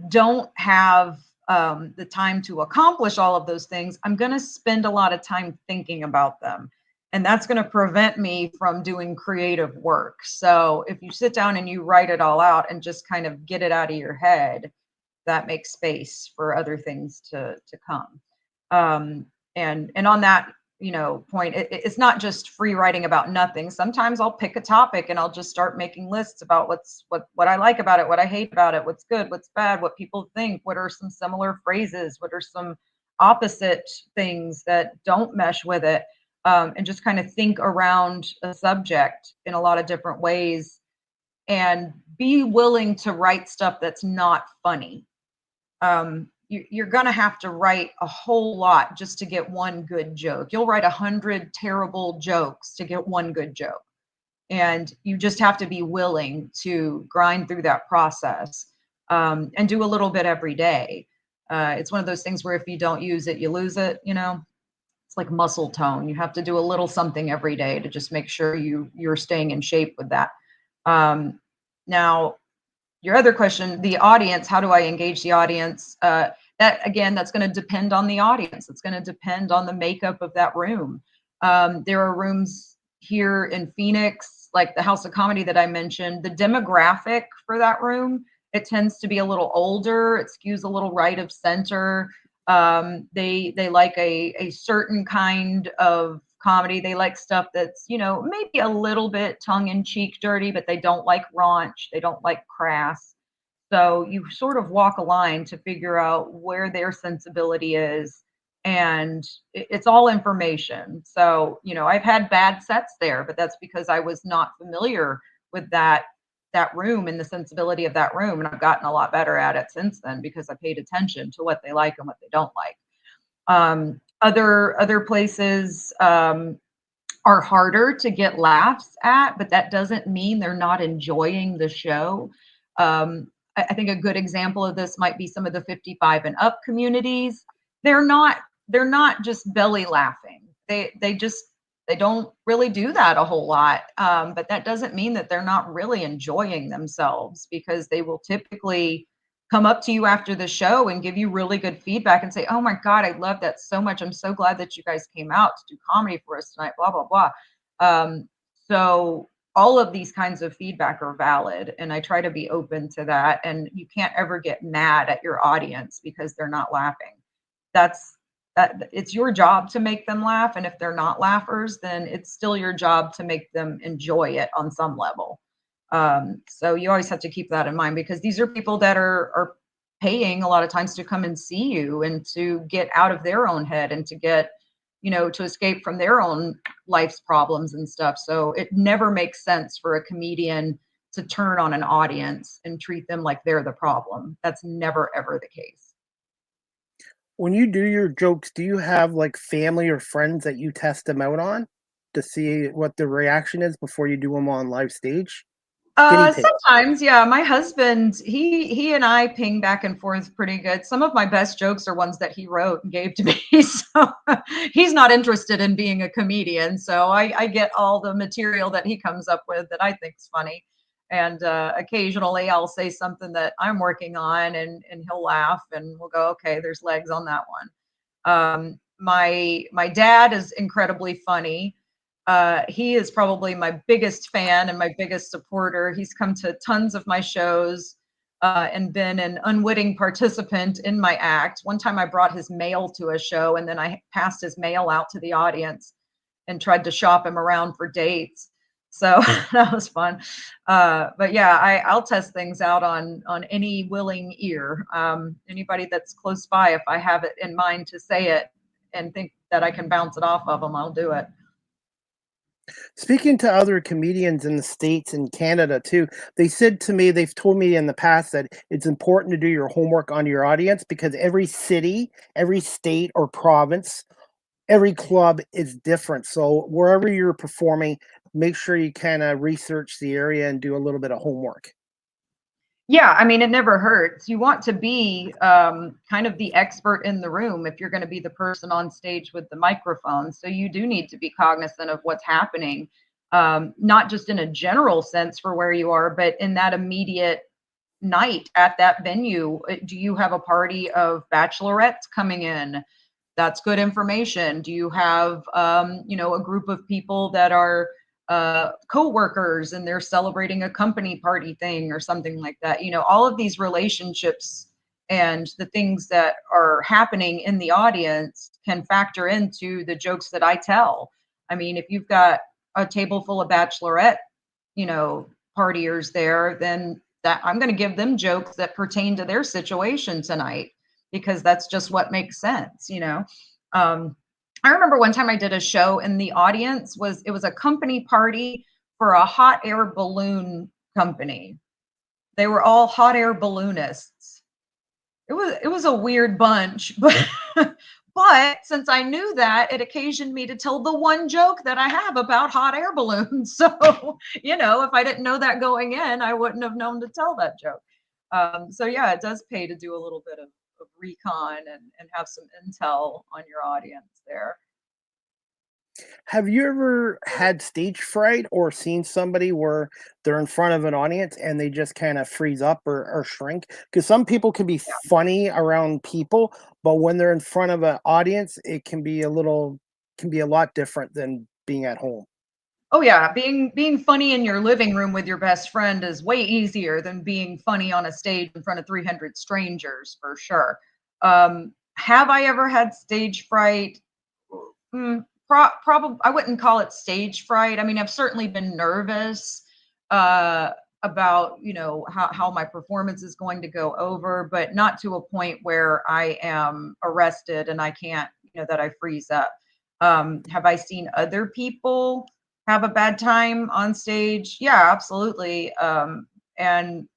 don't have the time to accomplish all of those things, I'm going to spend a lot of time thinking about them. And that's going to prevent me from doing creative work. So if you sit down and you write it all out and just kind of get it out of your head, that makes space for other things to come. And on that, you know, point, it's not just free writing about nothing. Sometimes I'll pick a topic and I'll just start making lists about what I like about it, what I hate about it, what's good, what's bad, what people think, what are some similar phrases, what are some opposite things that don't mesh with it. And just kind of think around a subject in a lot of different ways and be willing to write stuff that's not funny. You're going to have to write a whole lot just to get one good joke. You'll write 100 terrible jokes to get one good joke. And you just have to be willing to grind through that process, and do a little bit every day. It's one of those things where if you don't use it, you lose it, you know. It's like muscle tone. You have to do a little something every day to just make sure you're staying in shape with that. Now, your other question, the audience, how do I engage the audience? That again, that's going to depend on the audience. It's going to depend on the makeup of that room. There are rooms here in Phoenix, like the House of Comedy that I mentioned. The demographic for that room, it tends to be a little older. It skews a little right of center. They like a certain kind of comedy. They like stuff that's, you know, maybe a little bit tongue-in-cheek dirty, but they don't like raunch. They don't like crass. So you sort of walk a line to figure out where their sensibility is. And it's all information. So, you know, I've had bad sets there, but that's because I was not familiar with that room and the sensibility of that room. And I've gotten a lot better at it since then because I paid attention to what they like and what they don't like. Other places are harder to get laughs at, but that doesn't mean they're not enjoying the show. I think a good example of this might be some of the 55 and up communities. They're not just belly laughing. They don't really do that a whole lot. But that doesn't mean that they're not really enjoying themselves, because they will typically come up to you after the show and give you really good feedback and say, oh my God, I love that so much. I'm so glad that you guys came out to do comedy for us tonight, blah, blah, blah. So all of these kinds of feedback are valid, and I try to be open to that. And you can't ever get mad at your audience because they're not laughing. It's your job to make them laugh. And if they're not laughers, then it's still your job to make them enjoy it on some level. So you always have to keep that in mind, because these are people that are paying a lot of times to come and see you and to get out of their own head and to get, you know, to escape from their own life's problems and stuff. So it never makes sense for a comedian to turn on an audience and treat them like they're the problem. That's never, ever the case. When you do your jokes, do you have like family or friends that you test them out on to see what the reaction is before you do them on live stage? Sometimes, yeah. My husband, he and I ping back and forth pretty good. Some of my best jokes are ones that he wrote and gave to me. So he's not interested in being a comedian. So I get all the material that he comes up with that I think is funny. And occasionally I'll say something that I'm working on, and he'll laugh, and we'll go, okay, there's legs on that one. My dad is incredibly funny. He is probably my biggest fan and my biggest supporter. He's come to tons of my shows and been an unwitting participant in my act. One time I brought his mail to a show, and then I passed his mail out to the audience and tried to shop him around for dates. So that was fun. But yeah, I'll test things out on any willing ear. Anybody that's close by, if I have it in mind to say it and think that I can bounce it off of them, I'll do it. Speaking to other comedians in the States and Canada too, they said to me, they've told me in the past that it's important to do your homework on your audience because every city, every state or province, every club is different. So wherever you're performing, make sure you kind of research the area and do a little bit of homework. Yeah, I mean, it never hurts. You want to be kind of the expert in the room if you're going to be the person on stage with the microphone. So you do need to be cognizant of what's happening, not just in a general sense for where you are, but in that immediate night at that venue. Do you have a party of bachelorettes coming in? That's good information. Do you have, a group of people that are co-workers and they're celebrating a company party thing or something like that? All of these relationships and the things that are happening in the audience can factor into the jokes that I tell. I mean, if you've got a table full of bachelorette, partiers there, then that I'm going to give them jokes that pertain to their situation tonight, because that's just what makes sense. I remember one time I did a show and the audience was a company party for a hot air balloon company. They were all hot air balloonists. It was a weird bunch, but but since I knew that, it occasioned me to tell the one joke that I have about hot air balloons. So, if I didn't know that going in, I wouldn't have known to tell that joke. So yeah, it does pay to do a little bit of recon and have some intel on your audience there. Have you ever had stage fright or seen somebody where they're in front of an audience and they just kind of freeze up or shrink? Because some people can be funny around people, but when they're in front of an audience, it can be a lot different than being at home. Oh yeah, being funny in your living room with your best friend is way easier than being funny on a stage in front of 300 strangers, for sure. Have I ever had stage fright? Probably, I wouldn't call it stage fright. I mean, I've certainly been nervous about how my performance is going to go over, but not to a point where I am arrested and I can't, that I freeze up. Have I seen other people have a bad time on stage? Yeah, absolutely. And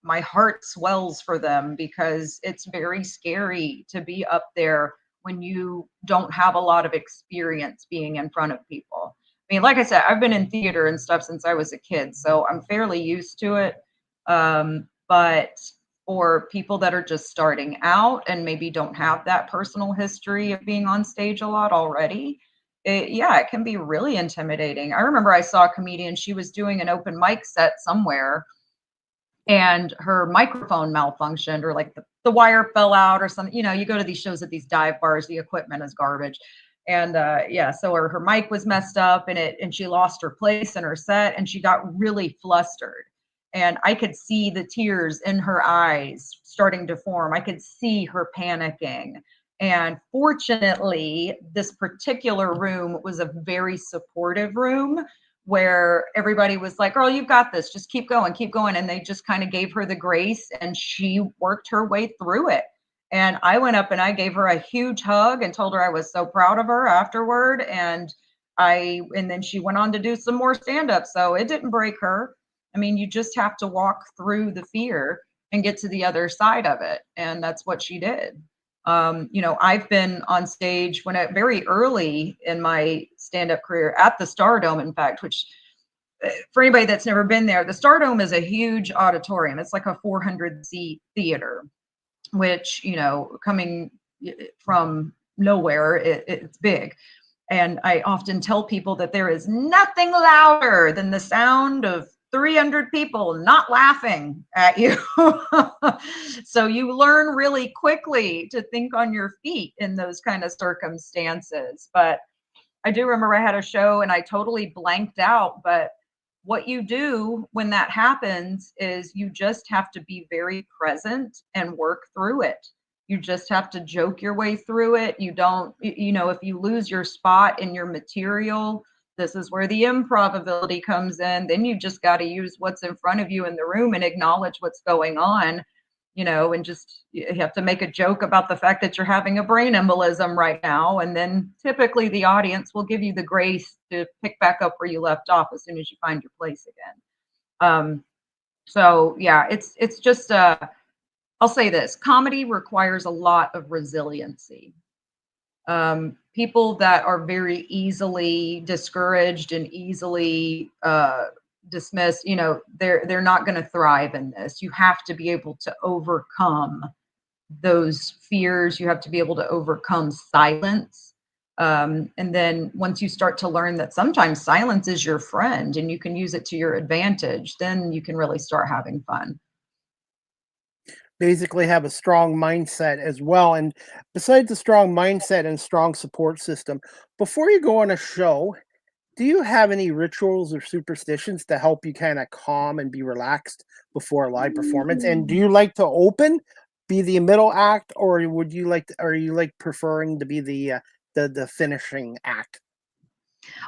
my heart swells for them because it's very scary to be up there when you don't have a lot of experience being in front of people. I mean, like I said, I've been in theater and stuff since I was a kid, so I'm fairly used to it. But for people that are just starting out and maybe don't have that personal history of being on stage a lot already, it can be really intimidating. I remember I saw a comedian, she was doing an open mic set somewhere and her microphone malfunctioned, or like the wire fell out or something. You go to these shows at these dive bars, the equipment is garbage. And so her mic was messed up and she lost her place in her set and she got really flustered. And I could see the tears in her eyes starting to form. I could see her panicking. And fortunately, this particular room was a very supportive room where everybody was like, girl, you've got this. Just keep going, keep going. And they just kind of gave her the grace and she worked her way through it. And I went up and I gave her a huge hug and told her I was so proud of her afterward. And then she went on to do some more stand-up. So it didn't break her. I mean, you just have to walk through the fear and get to the other side of it. And that's what she did. I've been on stage very early in my stand-up career at the StarDome, in fact, which for anybody that's never been there, the StarDome is a huge auditorium. It's like a 400-seat theater, which, coming from nowhere, it's big. And I often tell people that there is nothing louder than the sound of 300 people not laughing at you. So you learn really quickly to think on your feet in those kind of circumstances. But I do remember I had a show and I totally blanked out. But what you do when that happens is you just have to be very present and work through it. You just have to joke your way through it. You don't, if you lose your spot in your material, this is where the improv ability comes in. Then you just got to use what's in front of you in the room and acknowledge what's going on. and just you have to make a joke about the fact that you're having a brain embolism right now. And then typically the audience will give you the grace to pick back up where you left off as soon as you find your place again. So yeah, it's just, I'll say this, comedy requires a lot of resiliency. People that are very easily discouraged and easily dismissed, they're not going to thrive in this. You have to be able to overcome those fears. You have to be able to overcome silence. And then once you start to learn that sometimes silence is your friend and you can use it to your advantage, then you can really start having fun. Basically have a strong mindset as well. And besides the strong mindset and strong support system, before you go on a show, do you have any rituals or superstitions to help you kind of calm and be relaxed before a live performance? And do you like to open, be the middle act, or would you like are you like preferring to be the finishing act?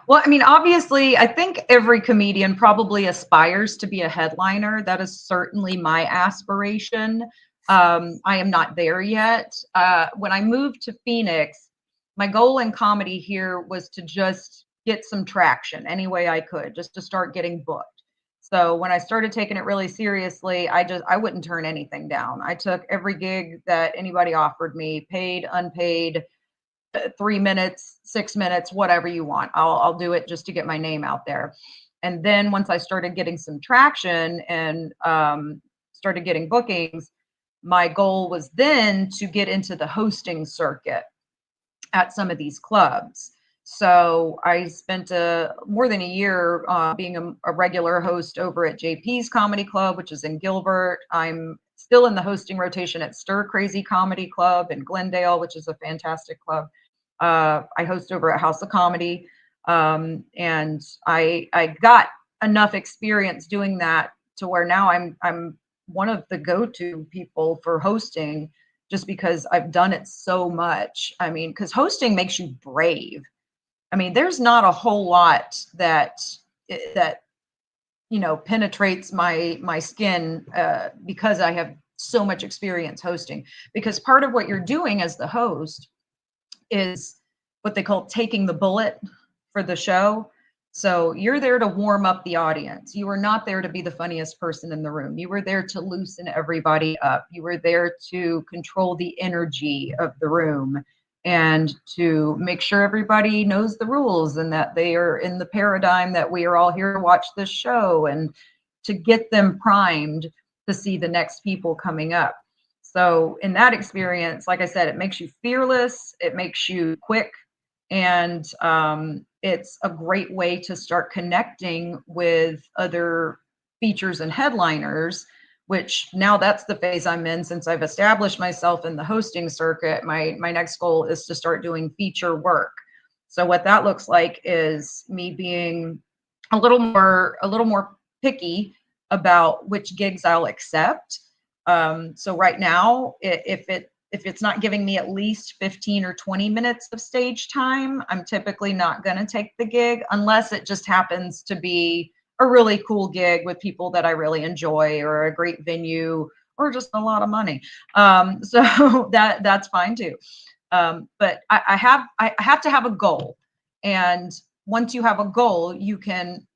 Well, I mean, obviously, I think every comedian probably aspires to be a headliner. That is certainly my aspiration. I am not there yet. When I moved to Phoenix, my goal in comedy here was to just get some traction any way I could, just to start getting booked. So when I started taking it really seriously, I wouldn't turn anything down. I took every gig that anybody offered me, paid, unpaid, 3 minutes, 6 minutes, whatever you want. I'll do it just to get my name out there. And then once I started getting some traction and started getting bookings, my goal was then to get into the hosting circuit at some of these clubs. So I spent more than a year being a regular host over at JP's Comedy Club, which is in Gilbert. I'm still in the hosting rotation at Stir Crazy Comedy Club in Glendale, which is a fantastic club. I host over at House of Comedy, and I got enough experience doing that to where now I'm one of the go-to people for hosting, just because I've done it so much. I mean, because hosting makes you brave. I mean, there's not a whole lot that penetrates my skin because I have so much experience hosting. Because part of what you're doing as the host is what they call taking the bullet for the show. So you're there to warm up the audience. You were not there to be the funniest person in the room. You were there to loosen everybody up. You were there to control the energy of the room and to make sure everybody knows the rules and that they are in the paradigm that we are all here to watch this show, and to get them primed to see the next people coming up. So in that experience, like I said, it makes you fearless, it makes you quick, and it's a great way to start connecting with other features and headliners, which now that's the phase I'm in. Since I've established myself in the hosting circuit, my next goal is to start doing feature work. So what that looks like is me being a little more picky about which gigs I'll accept. So right now, if it's not giving me at least 15 or 20 minutes of stage time, I'm typically not going to take the gig unless it just happens to be a really cool gig with people that I really enjoy, or a great venue, or just a lot of money. So that's fine too. But I have to have a goal. And once you have a goal, you can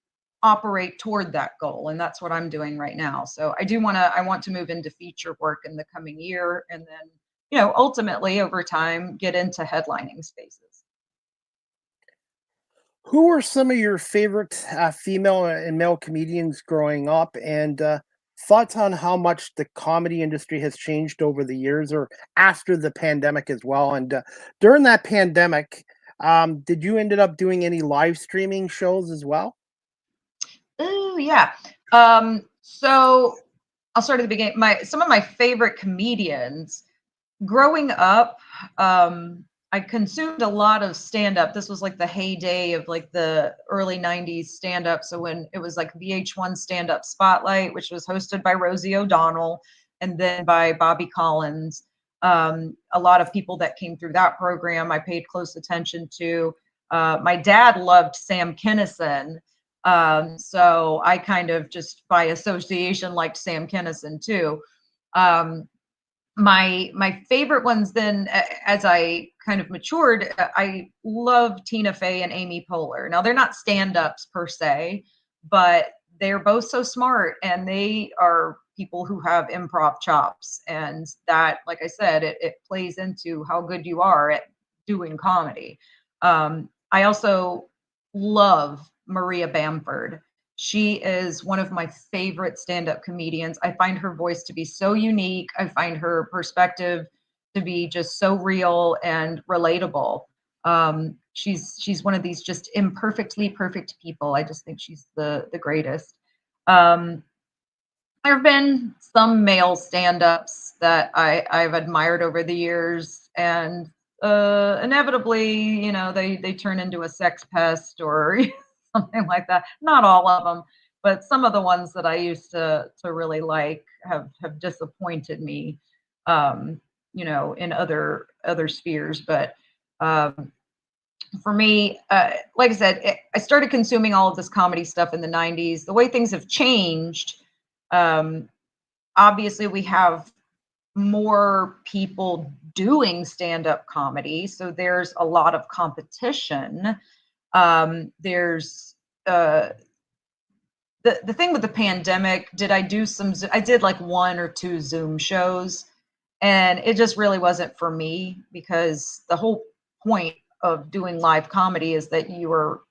operate toward that goal. And that's what I'm doing right now. So I want to move into feature work in the coming year. And then, ultimately over time, get into headlining spaces. Who are some of your favorite female and male comedians growing up, and thoughts on how much the comedy industry has changed over the years, or after the pandemic as well? And during that pandemic, did you ended up doing any live streaming shows as well? Oh yeah. So I'll start at the beginning. Some of my favorite comedians growing up, I consumed a lot of stand-up. This was like the heyday of like the early 90s stand-up. So when it was like VH1 Stand-Up Spotlight, which was hosted by Rosie O'Donnell and then by Bobby Collins. A lot of people that came through that program I paid close attention to. My dad loved Sam Kinison. So I kind of just by association liked Sam Kinison too. My favorite ones then, as I kind of matured, I love Tina Fey and Amy Poehler. Now, they're not stand-ups per se, but they're both so smart, and they are people who have improv chops. And that, like I said, it plays into how good you are at doing comedy. I also love Maria Bamford. She is one of my favorite stand-up comedians. I find her voice to be so unique. I find her perspective to be just so real and relatable. She's one of these just imperfectly perfect people. I just think she's the greatest. There have been some male stand-ups that I've admired over the years, and inevitably, you know, they turn into a sex pest or something like that. Not all of them, but some of the ones that I used to really like have disappointed me, you know, in other spheres. But for me, like I said, I started consuming all of this comedy stuff in the 90s. The way things have changed, obviously we have more people doing stand-up comedy, so there's a lot of competition. There's the thing with the pandemic, I did like 1 or 2 Zoom shows, and it just really wasn't for me, because the whole point of doing live comedy is that you are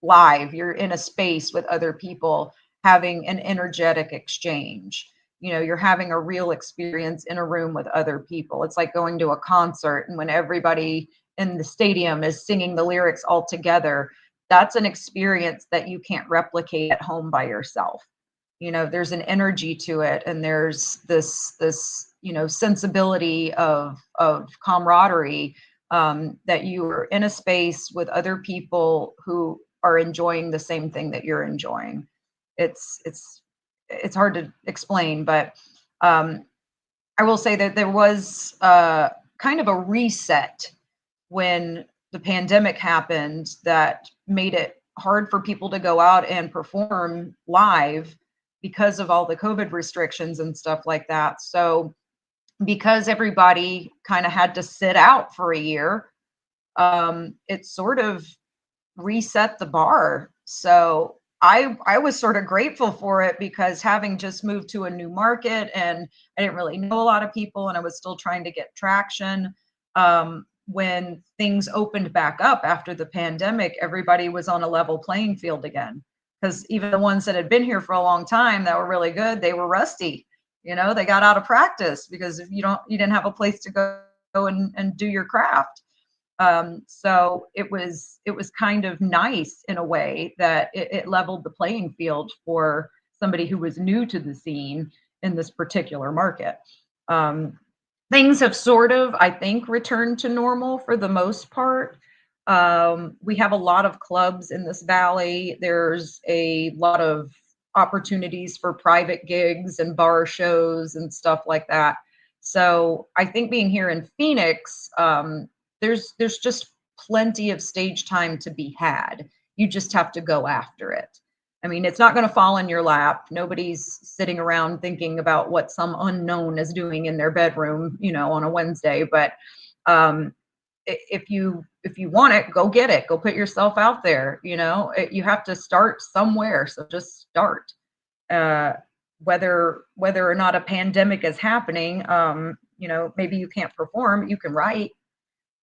live, you're in a space with other people having an energetic exchange. You know, you're having a real experience in a room with other people. It's like going to a concert, and when everybody in the stadium is singing the lyrics all together, that's an experience that you can't replicate at home by yourself. You know, there's an energy to it, and there's this you know, sensibility of camaraderie, that you are in a space with other people who are enjoying the same thing that you're enjoying. It's hard to explain, but I will say that there was kind of a reset when the pandemic happened that made it hard for people to go out and perform live because of all the COVID restrictions and stuff like that. So because everybody kind of had to sit out for a year, it sort of reset the bar. So I was sort of grateful for it, because having just moved to a new market and I didn't really know a lot of people, and I was still trying to get traction. When things opened back up after the pandemic, everybody was on a level playing field again, because even the ones that had been here for a long time that were really good, they were rusty. You know, they got out of practice because if you didn't have a place to go and do your craft. So it was kind of nice in a way that it leveled the playing field for somebody who was new to the scene in this particular market. Things have sort of, I think, returned to normal for the most part. We have a lot of clubs in this valley. There's a lot of opportunities for private gigs and bar shows and stuff like that. So I think being here in Phoenix, there's just plenty of stage time to be had. You just have to go after it. I mean, it's not going to fall in your lap. Nobody's sitting around thinking about what some unknown is doing in their bedroom, you know, on a Wednesday. But if you want it, go get it. Go put yourself out there. You know, you have to start somewhere. So just start. Whether or not a pandemic is happening, you know, maybe you can't perform. You can write.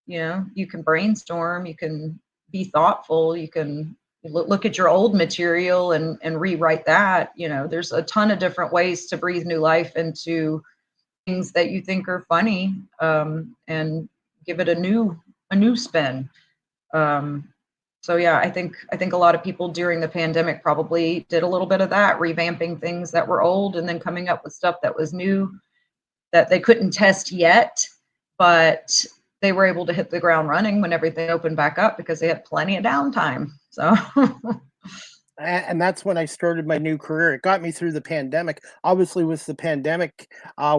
You know, you can brainstorm. You can be thoughtful. You can look at your old material and rewrite that. You know, there's a ton of different ways to breathe new life into things that you think are funny, and give it a new spin. So yeah, I think a lot of people during the pandemic probably did a little bit of that, revamping things that were old and then coming up with stuff that was new that they couldn't test yet, but they were able to hit the ground running when everything opened back up because they had plenty of downtime. So And that's when I started my new career. It got me through the pandemic. Obviously, with the pandemic,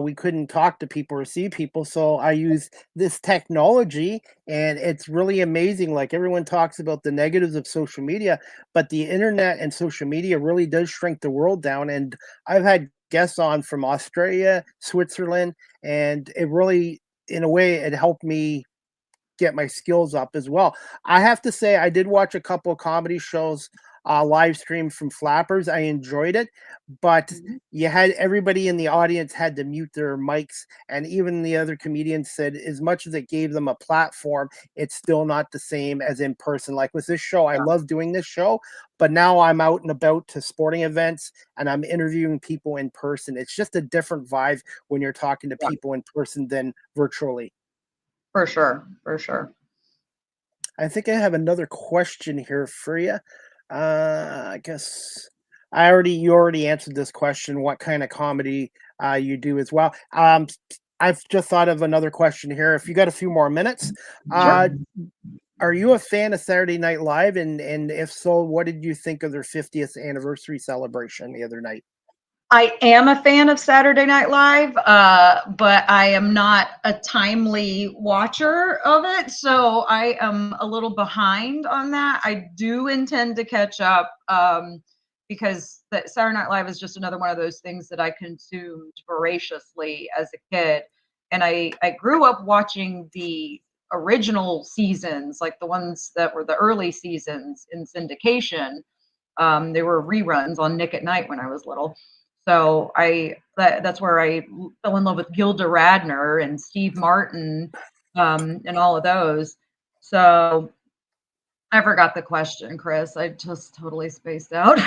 we couldn't talk to people or see people. So I used this technology, and it's really amazing. Like, everyone talks about the negatives of social media, but the internet and social media really does shrink the world down. And I've had guests on from Australia, Switzerland, and it really, in a way, it helped me get my skills up as well. I have to say, I did watch a couple of comedy shows live stream from Flappers. I enjoyed it, but you had everybody in the audience had to mute their mics, and even the other comedians said as much as it gave them a platform, it's still not the same as in person. Like with this show, I love doing this show, but now I'm out and about to sporting events and I'm interviewing people in person. It's just a different vibe when you're talking to people in person than virtually. For sure, for sure. I think I have another question here for you. I guess you already answered this question. What kind of comedy you do as well? I've just thought of another question here. If you got a few more minutes, Sure. are you a fan of Saturday Night Live? And if so, what did you think of their 50th anniversary celebration the other night? I am a fan of Saturday Night Live, but I am not a timely watcher of it, so I am a little behind on that. I do intend to catch up because Saturday Night Live is just another one of those things that I consumed voraciously as a kid, and I grew up watching the original seasons, like the ones that were the early seasons in syndication. They were reruns on Nick at Night when I was little. So that's where I fell in love with Gilda Radner and Steve Martin, and all of those. So I forgot the question, Chris. I just totally spaced out.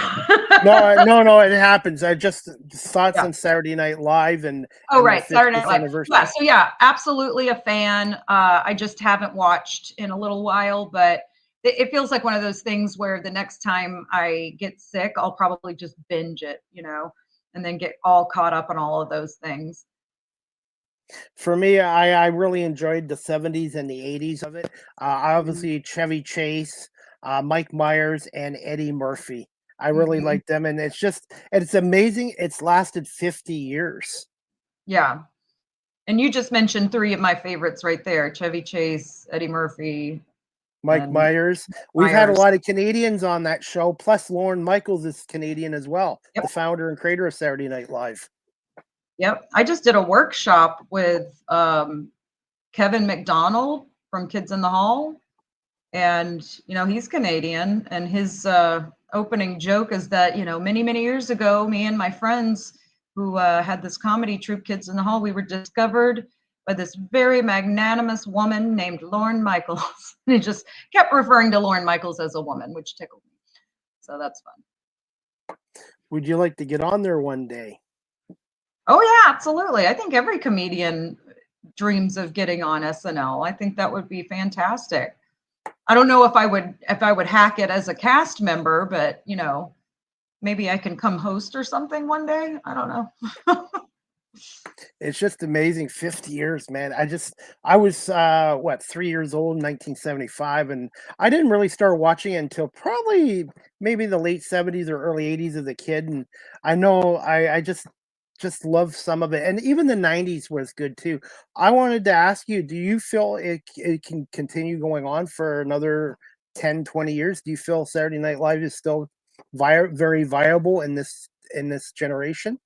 No, it happens. I just thoughts on Saturday Night Live and right, Saturday Night Live. Anniversary. Yeah, so yeah, absolutely a fan. I just haven't watched in a little while, but it feels like one of those things where the next time I get sick, I'll probably just binge it, and then get all caught up on all of those things. For me, I really enjoyed the 70s and the 80s of it. Obviously, Chevy Chase, Mike Myers, and Eddie Murphy. I really like them, and it's amazing. It's lasted 50 years. Yeah. And you just mentioned three of my favorites right there: Chevy Chase, Eddie Murphy, Mike Myers. We've had a lot of Canadians on that show, plus Lorne Michaels is Canadian as well, the founder and creator of Saturday Night Live. Yep. I just did a workshop with Kevin McDonald from Kids in the Hall. And, he's Canadian. And his opening joke is that, many, many years ago, me and my friends who had this comedy troupe, Kids in the Hall, we were discovered by this very magnanimous woman named Lorne Michaels. And he just kept referring to Lorne Michaels as a woman, which tickled me. So that's fun. Would you like to get on there one day? Oh, yeah, absolutely. I think every comedian dreams of getting on SNL. I think that would be fantastic. I don't know if I would hack it as a cast member, but maybe I can come host or something one day. I don't know. It's just amazing. 50 years, man. I was 3 years old in 1975, and I didn't really start watching it until probably maybe the late 70s or early 80s as a kid. And I know I just love some of it, and even the 90s was good too. I wanted to ask you, do you feel it can continue going on for another 10-20 years? Do you feel Saturday Night Live is still very viable in this generation?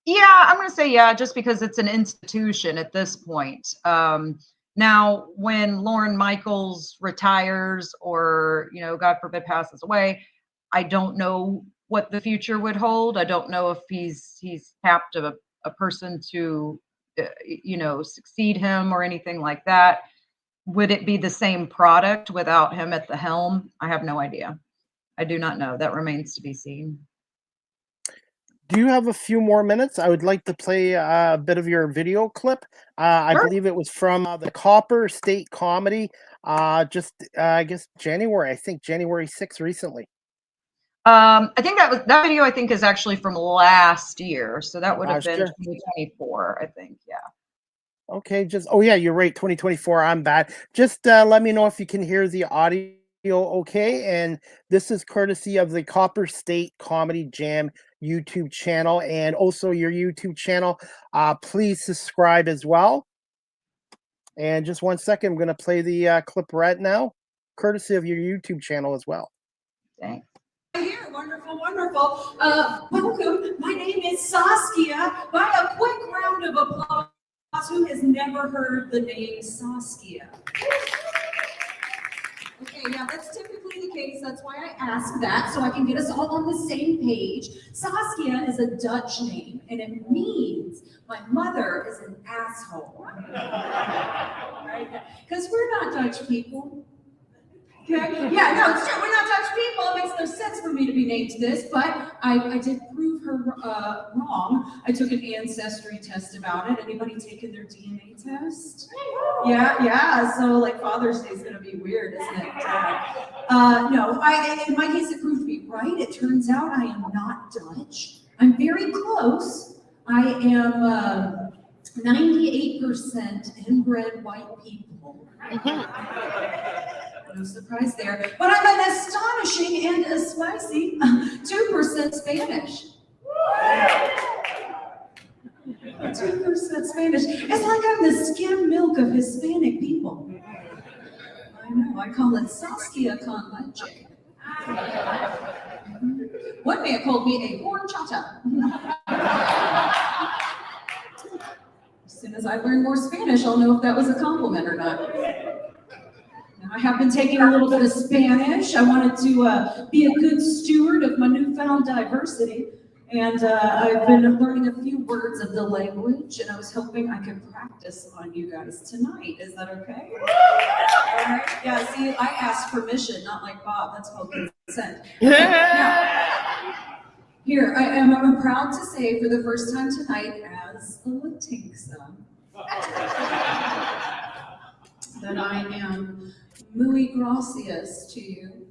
Yeah, I'm going to say yeah, just because it's an institution at this point. Now, when Lorne Michaels retires or, God forbid, passes away, I don't know what the future would hold. I don't know if he's tapped a person to, succeed him or anything like that. Would it be the same product without him at the helm? I have no idea. I do not know. That remains to be seen. Do you have a few more minutes? I would like to play a bit of your video clip. I believe it was from the Copper State Comedy, I guess January 6th recently. I think that video I think is actually from last year. So that would have been 2024, I think. Yeah. Okay, you're right. 2024. I'm bad. Just let me know if you can hear the audio okay. And this is courtesy of the Copper State Comedy Jam YouTube channel and also your YouTube channel. Please subscribe as well. And just 1 second, I'm going to play the clip right now, courtesy of your YouTube channel as well. Thanks. Here. Wonderful. Welcome. My name is Saskia. By a quick round of applause, who has never heard the name Saskia? Okay, yeah, that's typically the case. That's why I ask that, so I can get us all on the same page. Saskia is a Dutch name, and it means my mother is an asshole. Right? Because we're not Dutch people. Okay? Yeah, no, it's true. We're not Dutch people. It makes no sense for me to be named this, but I did prove her wrong. I took an ancestry test about it. Anybody taken their DNA test? Yeah. So like Father's Day is going to be weird, isn't it? No, in my case, it proved to be right. It turns out I am not Dutch. I'm very close. I am 98% inbred white people. No surprise there. But I'm an astonishing and a spicy 2% Spanish. 2% Spanish. It's like I'm the skim milk of Hispanic people. I know. I call it Saskia con leche. One man called me a horchata. As soon as I learn more Spanish, I'll know if that was a compliment or not. I have been taking a little bit of Spanish. I wanted to be a good steward of my newfound diversity. And I've been learning a few words of the language, and I was hoping I could practice on you guys tonight. Is that okay? All right. Yeah, see, I asked permission, not like Bob. That's called consent. Now, here, I'm proud to say for the first time tonight as a Latinxa that I am muy gracias to you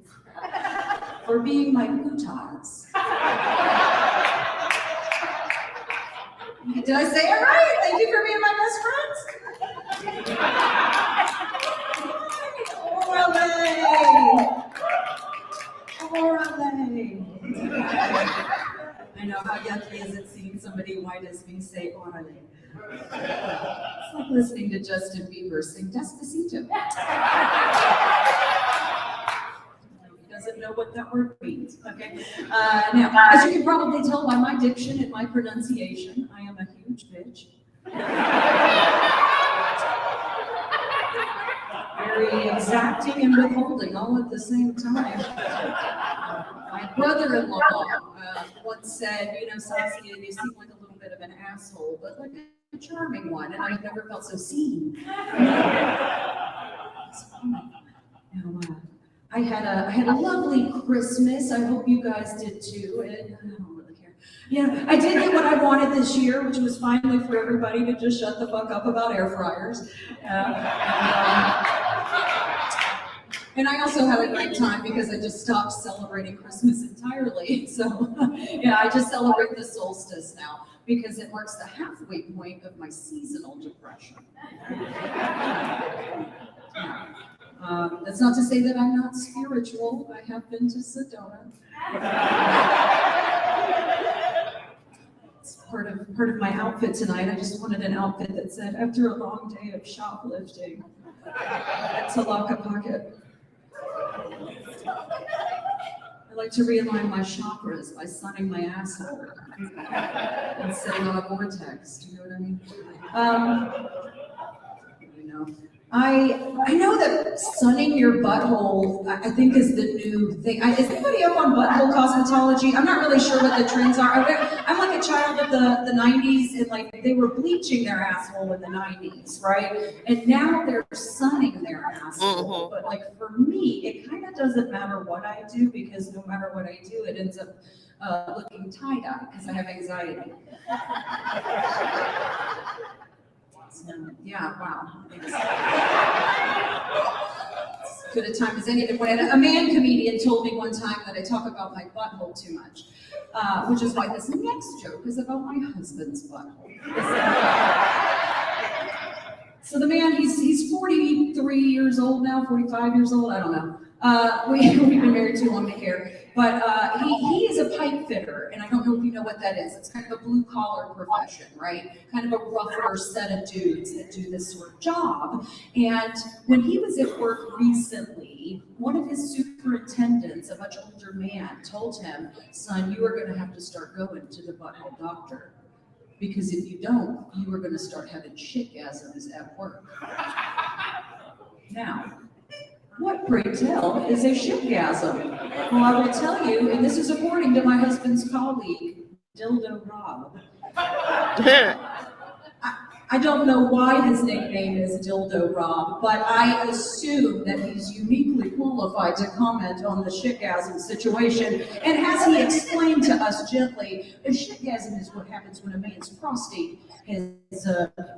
for being my putas. Did I say it right? Thank you for being my best friends. Orale. I know, how yucky is it seeing somebody white as me say orale? It's like listening to Justin Bieber sing Despacito. He doesn't know what that word means, okay? Now, as you can probably tell by my diction and my pronunciation, I am a huge bitch. Very exacting and withholding all at the same time. My brother-in-law once said, you know, Saskia, you seem like a little bit of an asshole, but like a charming one, and I've never felt so seen. I had a lovely Christmas. I hope you guys did too. And I don't really care. Yeah, I did get what I wanted this year, which was finally for everybody to just shut the fuck up about air fryers. And I also had a great time because I just stopped celebrating Christmas entirely. So yeah, I just celebrate the solstice now because it marks the halfway point of my seasonal depression. That's not to say that I'm not spiritual. I have been to Sedona. It's part of my outfit tonight. I just wanted an outfit that said, after a long day of shoplifting, to lock a pocket. I like to realign my chakras by sunning my asshole and sitting on a vortex. Do you know what I mean? I know that sunning your butthole, I think, is the new thing. Is anybody up on butthole cosmetology? I'm not really sure what the trends are. I'm like a child of the 90s, and like they were bleaching their asshole in the 90s, right? And now they're sunning their asshole. But like for me, it kind of doesn't matter what I do because no matter what I do, it ends up looking tie-dye because I have anxiety. Yeah, wow. As good a time as any. A man comedian told me one time that I talk about my butthole too much, which is why this next joke is about my husband's butthole. So the man, he's 43 years old now, 45 years old, I don't know. We've been married too long to care. But he is a pipe fitter, and I don't know if you know what that is. It's kind of a blue-collar profession, right? Kind of a rougher set of dudes that do this sort of job. And when he was at work recently, Tennessee, one of his superintendents, a much older man, told him, son, you are going to have to start going to the butthole doctor. Because if you don't, you are going to start having shitgasms at work. Now, what, pray tell, is a shitgasm? Well, I will tell you, and this is according to my husband's colleague, Dildo Rob. I don't know why his nickname is Dildo Rob, but I assume that he's uniquely qualified to comment on the shitgasm situation. And as he explained to us gently, a shitgasm is what happens when a man's prostate is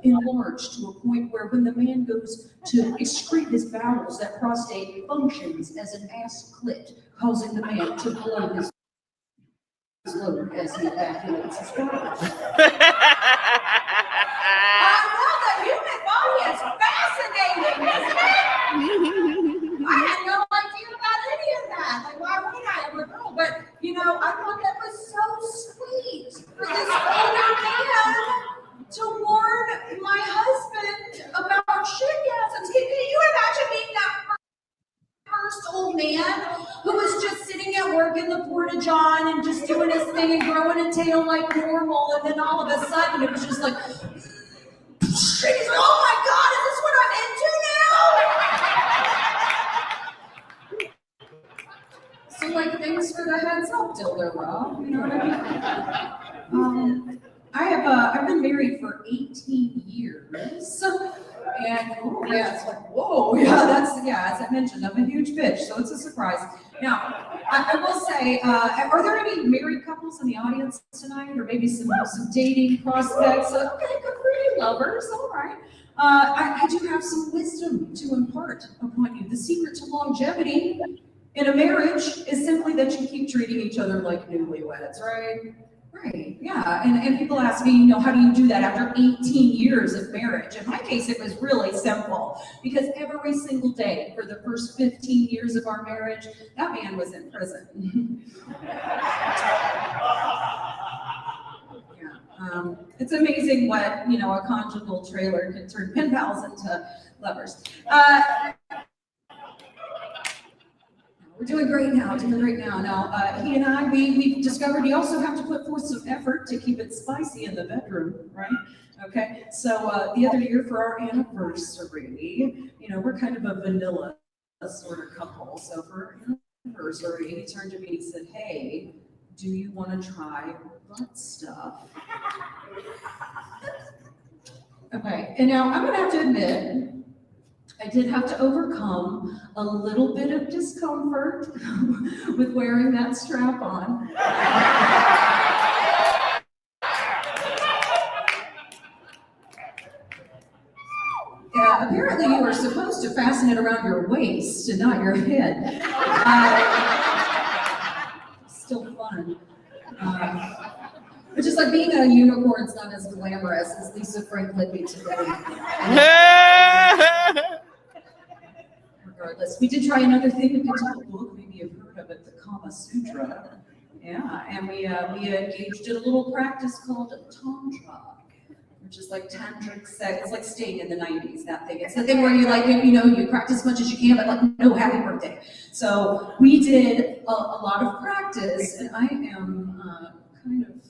enlarged to a point where when the man goes to excrete his bowels, that prostate functions as an ass clit, causing the man to blow his load as he evacuates his bowels. The human body is fascinating, isn't it? I had no idea about any of that. Like, why would I? I'm a girl. But, you know, I thought that was so sweet for this older man to warn my husband about shitgasms. Can you imagine being that first old man who was just sitting at work in the porta-john and just doing his thing and growing a tail like normal, and then all of a sudden it was just like, he's like, oh my God, is this what I'm into now? So, like, thanks for the heads up, Dildo Rob. You know what I mean? I've been married for 18 years. And yeah, it's like, whoa, as I mentioned, I'm a huge bitch, so it's a surprise. Now, I will say, are there any married couples in the audience tonight, or maybe some dating prospects? Okay, good for you, lovers. All right. I do have some wisdom to impart upon you. The secret to longevity in a marriage is simply that you keep treating each other like newlyweds, right? Right, yeah, and people ask me, you know, how do you do that after 18 years of marriage? In my case, it was really simple, because every single day for the first 15 years of our marriage, that man was in prison. It's amazing what, you know, a conjugal trailer can turn pen pals into lovers. We're doing great now, Now, he and I, we've discovered you also have to put forth some effort to keep it spicy in the bedroom, right? Okay, so the other year for our anniversary, you know, we're kind of a vanilla sort of couple. So for our anniversary, he turned to me and he said, hey, do you want to try butt stuff? Okay, and now I'm gonna have to admit, I did have to overcome a little bit of discomfort with wearing that strap on. Yeah, apparently you are supposed to fasten it around your waist and not your head. Still fun. But just like being a unicorn's not as glamorous as Lisa Frank led me today. Regardless, we did try another thing. We picked up a book, maybe you've heard of it, the Kama Sutra. Yeah, and we engaged in a little practice called Tantra, which is like tantric sex. It's like staying in the 90s, that thing. It's the thing where you like, you know, you practice as much as you can, but like, no, happy birthday. So we did a lot of practice, and I am kind of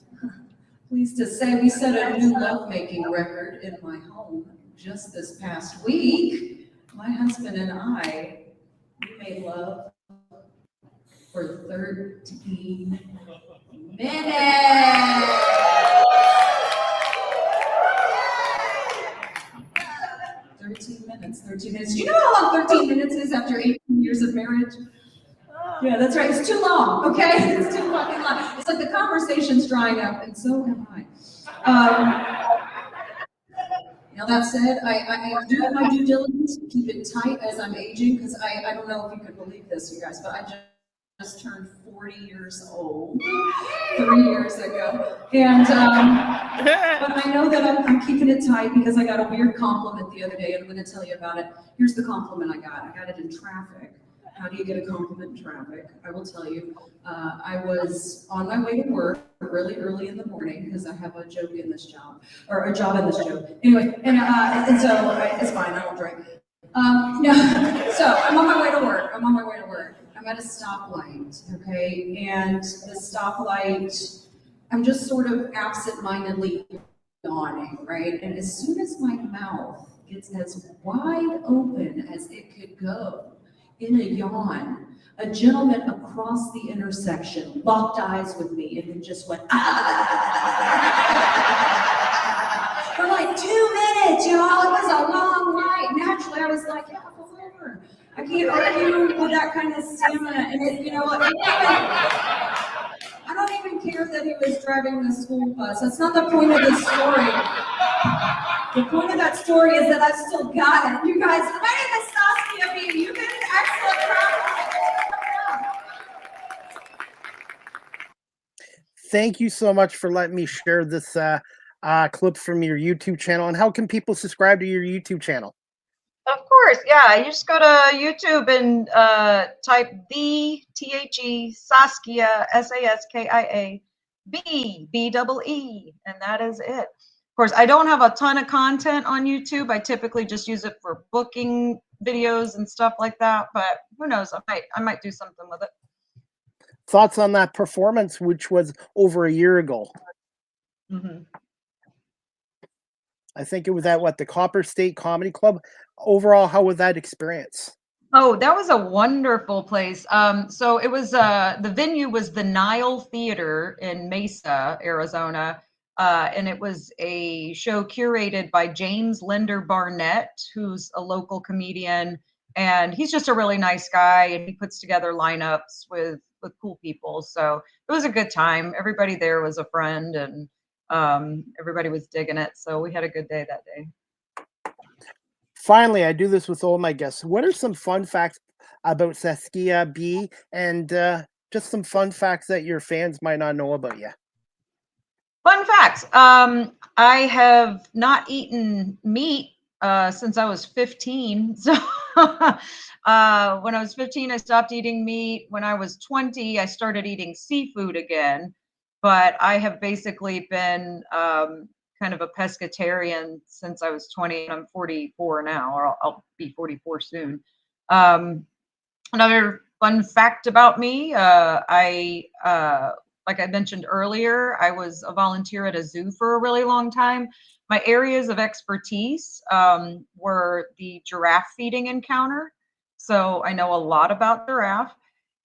pleased to say we set a new lovemaking record in my home just this past week. My husband and I, we made love for 13 minutes. 13 minutes. Do you know how long 13 minutes is after 18 years of marriage? Yeah, that's right. It's too long, okay? It's too fucking long. It's like the conversation's drying up, and so am I. Now that said, I do my due diligence to keep it tight as I'm aging, because I don't know if you could believe this, you guys, but I just turned 40 years old 3 years ago. And but I know that I'm keeping it tight because I got a weird compliment the other day, and I'm going to tell you about it. Here's the compliment I got. I got it in traffic. How do you get a compliment in traffic? I will tell you. I was on my way to work really early in the morning because I have a joke in this job, or a job in this joke. Anyway, and so it's fine. I don't drink. No, so I'm on my way to work. I'm at a stoplight, okay? And the stoplight, I'm just sort of absent-mindedly yawning, right? And as soon as my mouth gets as wide open as it could go in a yawn, a gentleman across the intersection locked eyes with me and then just went, ah! For like 2 minutes, y'all. It was a long ride. Naturally, I was like, yeah, pull over. I can't argue with that kind of stamina. And it, you know, I don't even care that he was driving the school bus. That's not the point of the story. The point of that story is that I've still got it. You guys, my name is Saskia Bee. You've been an excellent crowd. Thank you so much for letting me share this clip from your YouTube channel. And how can people subscribe to your YouTube channel? Of course, yeah. You just go to YouTube and type B-T-H-E, Saskia, S-A-S-K-I-A, B-E-E, and that is it. Of course, I don't have a ton of content on YouTube. I typically just use it for booking videos and stuff like that, but who knows, I might do something with it. Thoughts on that performance, which was over a year ago? Mm-hmm. I think it was at the Copper State Comedy Club. Overall, how was that experience? Oh, that was a wonderful place. So it was the venue was the Nile Theater in Mesa, Arizona, and it was a show curated by James Linder Barnett, who's a local comedian, and he's just a really nice guy, and he puts together lineups with cool people. So it was a good time. Everybody there was a friend, and everybody was digging it. So we had a good day that day. Finally, I do this with all my guests. What are some fun facts about Saskia Bee, and just some fun facts that your fans might not know about you? Fun facts. I have not eaten meat since I was 15. So when I was 15, I stopped eating meat. When I was 20, I started eating seafood again. But I have basically been kind of a pescatarian since I was 20, and I'm 44 now, or I'll be 44 soon. Another fun fact about me, like I mentioned earlier, I was a volunteer at a zoo for a really long time. My areas of expertise were the giraffe feeding encounter. So I know a lot about giraffe.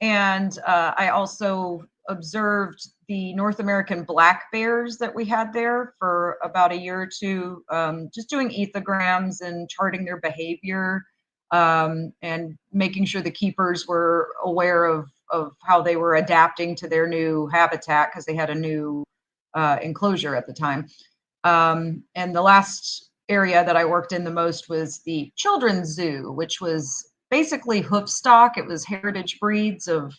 And I also observed the North American black bears that we had there for about a year or two, just doing ethograms and charting their behavior, and making sure the keepers were aware of how they were adapting to their new habitat, because they had a new enclosure at the time. And the last area that I worked in the most was the children's zoo, which was basically hoof stock. It was heritage breeds of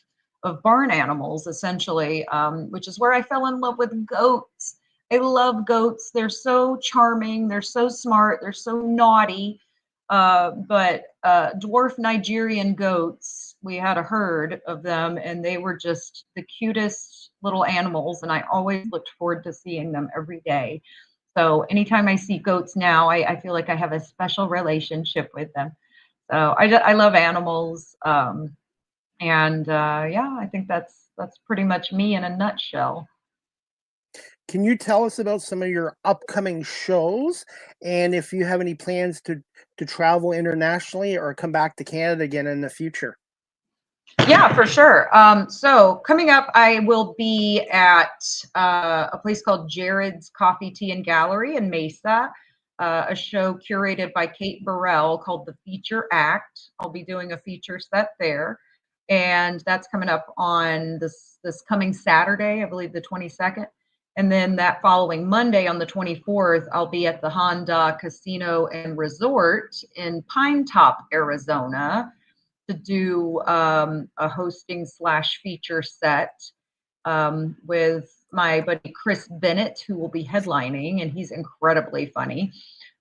barn animals, essentially, which is where I fell in love with goats. I love goats. They're so charming. They're so smart. They're so naughty. But dwarf Nigerian goats, we had a herd of them, and they were just the cutest little animals, and I always looked forward to seeing them every day. So anytime I see goats now, I feel like I have a special relationship with them. So I love animals. Yeah, I think that's pretty much me in a nutshell. Can you tell us about some of your upcoming shows, and if you have any plans to travel internationally or come back to Canada again in the future? Yeah, for sure. So coming up, I will be at a place called Jared's Coffee, Tea, and Gallery in Mesa, a show curated by Kate Burrell called The Feature Act. I'll be doing a feature set there, and that's coming up on this coming Saturday, I believe the 22nd. And then that following Monday on the 24th, I'll be at the Hon-Dah Casino and Resort in Pinetop, Arizona, to do a hosting / feature set with my buddy Chris Bennett, who will be headlining, and he's incredibly funny.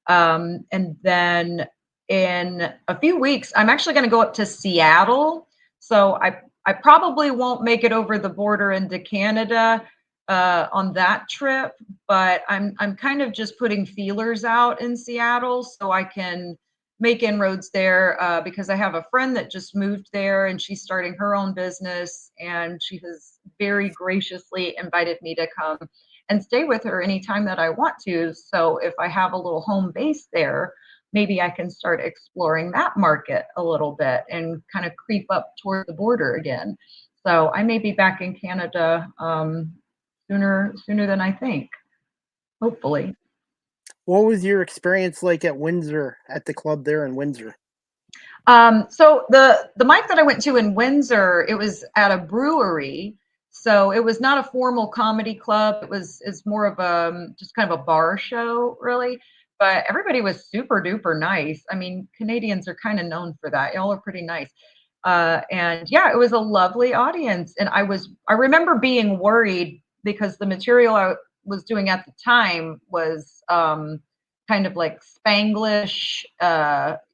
And then in a few weeks, I'm actually going to go up to Seattle. So I probably won't make it over the border into Canada on that trip, but I'm kind of just putting feelers out in Seattle so I can make inroads there because I have a friend that just moved there and she's starting her own business, and she has very graciously invited me to come and stay with her anytime that I want to. So if I have a little home base there, maybe I can start exploring that market a little bit and kind of creep up toward the border again. So I may be back in Canada sooner than I think, hopefully. What was your experience like at Windsor, at the club there in Windsor? So the mic that I went to in Windsor, it was at a brewery. So it was not a formal comedy club. It's more of just kind of a bar show, really. But everybody was super duper nice. I mean, Canadians are kind of known for that. Y'all are pretty nice. And yeah, it was a lovely audience. And I remember being worried because the material I was doing at the time was kind of like Spanglish,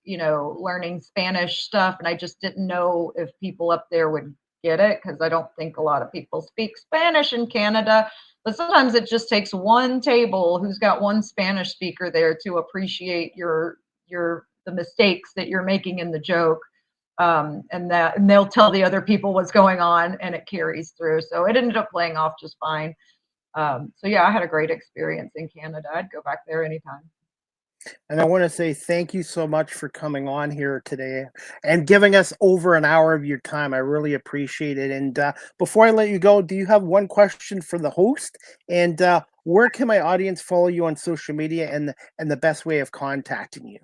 learning Spanish stuff. And I just didn't know if people up there would get it because I don't think a lot of people speak Spanish in Canada. But sometimes it just takes one table who's got one Spanish speaker there to appreciate the mistakes that you're making in the joke. And they'll tell the other people what's going on, and it carries through. So it ended up playing off just fine. So yeah, I had a great experience in Canada. I'd go back there anytime. And I want to say thank you so much for coming on here today and giving us over an hour of your time. I really appreciate it. And before I let you go, do you have one question for the host? And where can my audience follow you on social media and the best way of contacting you?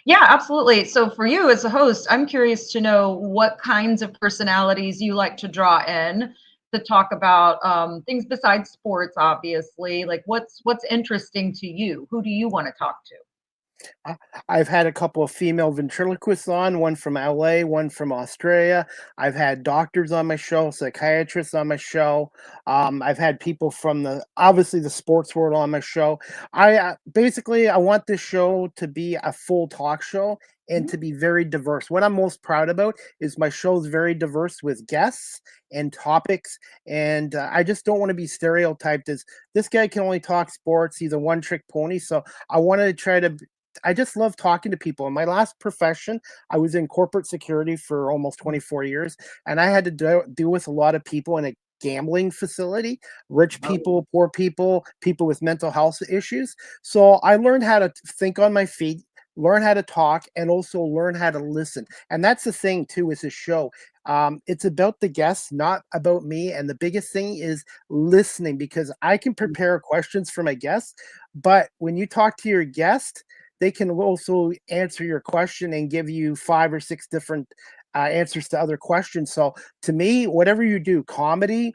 Yeah, absolutely. So for you as a host, I'm curious to know what kinds of personalities you like to draw in to talk about things besides sports, obviously. Like what's interesting to you? Who do you want to talk to? I've had a couple of female ventriloquists on, one from LA, one from Australia. I've had doctors on my show, psychiatrists on my show. I've had people from obviously the sports world on my show. I want this show to be a full talk show and to be very diverse. What I'm most proud about is my show is very diverse with guests and topics. And I just don't want to be stereotyped as this guy can only talk sports. He's a one-trick pony. So I just love talking to people. In my last profession, I was in corporate security for almost 24 years, and I had to deal with a lot of people in a gambling facility, rich people, poor people, people with mental health issues. So I learned how to think on my feet, learn how to talk, and also learn how to listen. And that's the thing too with this show. It's about the guests, not about me. And the biggest thing is listening, because I can prepare questions for my guests, but when you talk to your guest, they can also answer your question and give you 5 or 6 different answers to other questions. So to me, whatever you do, comedy,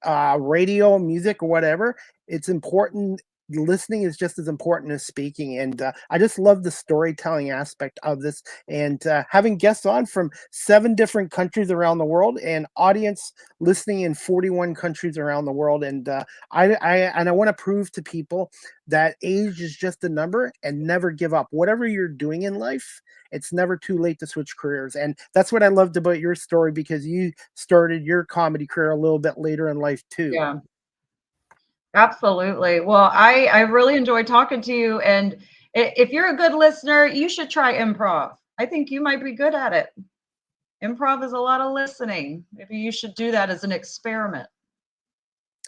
radio, music, or whatever, it's important. Listening is just as important as speaking. And I just love the storytelling aspect of this, and having guests on from 7 different countries around the world and audience listening in 41 countries around the world. And I want to prove to people that age is just a number, and never give up. Whatever you're doing in life, it's never too late to switch careers. And that's what I loved about your story, because you started your comedy career a little bit later in life too. Yeah. Absolutely. Well, I really enjoyed talking to you. And if you're a good listener, you should try improv. I think you might be good at it. Improv is a lot of listening. Maybe you should do that as an experiment.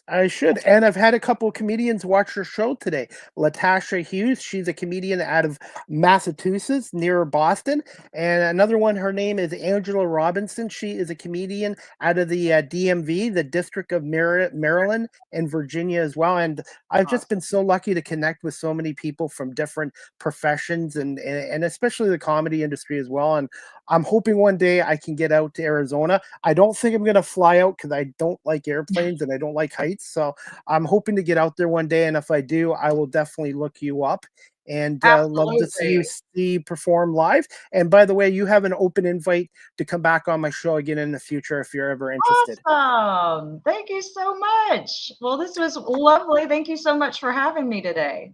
I should. And I've had a couple of comedians watch your show today. Latasha Hughes, she's a comedian out of Massachusetts near Boston. And another one, her name is Angela Robinson. She is a comedian out of the DMV, the District of Maryland and Virginia as well. And I've just been so lucky to connect with so many people from different professions and especially the comedy industry as well. And I'm hoping one day I can get out to Arizona. I don't think I'm going to fly out because I don't like airplanes and I don't like heights. So I'm hoping to get out there one day. And if I do, I will definitely look you up and love to see you perform live. And by the way, you have an open invite to come back on my show again in the future if you're ever interested. Awesome. Thank you so much. Well, this was lovely. Thank you so much for having me today.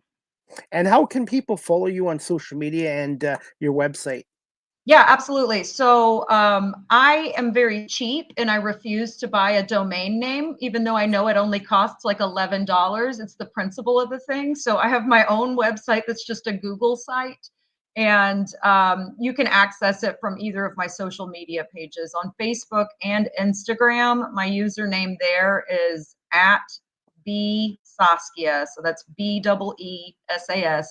And how can people follow you on social media and your website? Yeah, absolutely. So I am very cheap and I refuse to buy a domain name, even though I know it only costs like $11. It's the principle of the thing. So I have my own website that's just a Google site. And you can access it from either of my social media pages on Facebook and Instagram. My username there is at B Saskia. So that's BEESASKIA.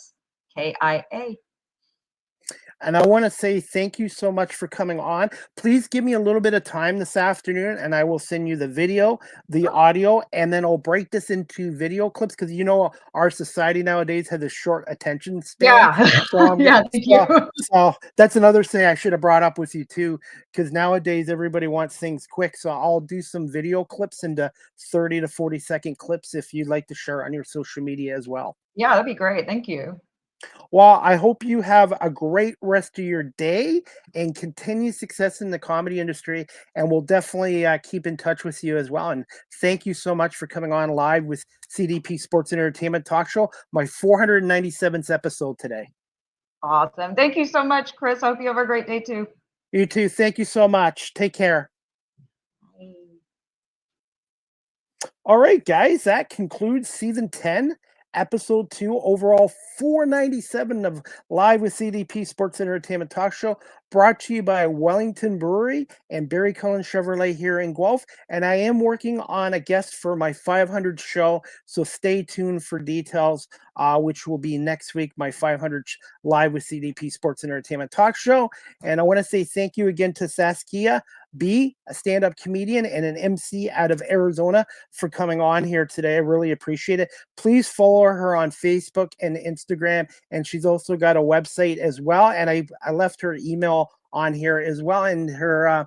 And I want to say thank you so much for coming on. Please give me a little bit of time this afternoon and I will send you the video, the audio, and then I'll break this into video clips because you know our society nowadays has a short attention span. Yeah. So Yeah, thank you. So that's another thing I should have brought up with you too, because nowadays everybody wants things quick. So I'll do some video clips into 30 to 40-second clips if you'd like to share on your social media as well. Yeah, that'd be great. Thank you. Well, I hope you have a great rest of your day and continue success in the comedy industry. And we'll definitely keep in touch with you as well. And thank you so much for coming on live with CDP Sports and Entertainment Talk Show, my 497th episode today. Awesome. Thank you so much, Chris. I hope you have a great day too. You too. Thank you so much. Take care. Bye. All right, guys, that concludes season 10. Episode 2, overall 497 of Live with CDP Sports Entertainment Talk Show, brought to you by Wellington Brewery and Barry Cullen Chevrolet here in Guelph. And I am working on a guest for my 500 show, so stay tuned for details, which will be next week, my 500 Live with CDP Sports Entertainment Talk Show. And I want to say thank you again to Saskia Bee, a stand-up comedian and an MC out of Arizona, for coming on here today. I really appreciate it. Please follow her on Facebook and Instagram, and she's also got a website as well. And I left her email on here as well. And her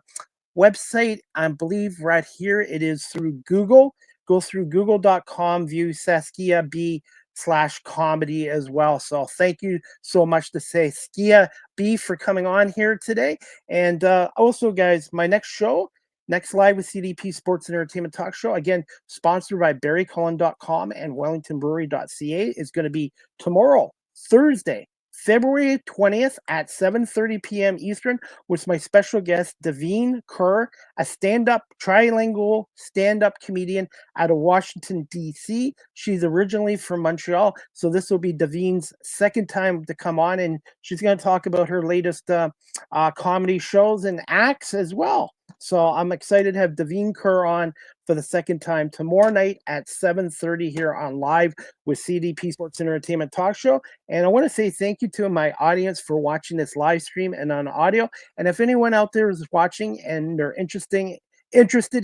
website, I believe right here, it is through Google. Go through google.com, view Saskia Bee /comedy as well. So thank you so much to Saskia Bee for coming on here today. And also, guys, my next show, next Live with CDP Sports and Entertainment Talk Show, again, sponsored by barrycullen.com and wellingtonbrewery.ca, is going to be tomorrow, Thursday, February 20th at 7:30 p.m. Eastern, with my special guest, Daveen Kerr, a trilingual stand-up comedian out of Washington, D.C. She's originally from Montreal, so this will be Daveen's second time to come on, and she's going to talk about her latest comedy shows and acts as well. So I'm excited to have Daveen Kerr on for the second time tomorrow night at 7:30 here on Live with CDP Sports and Entertainment Talk Show. And I want to say thank you to my audience for watching this live stream and on audio. And if anyone out there is watching and they're interested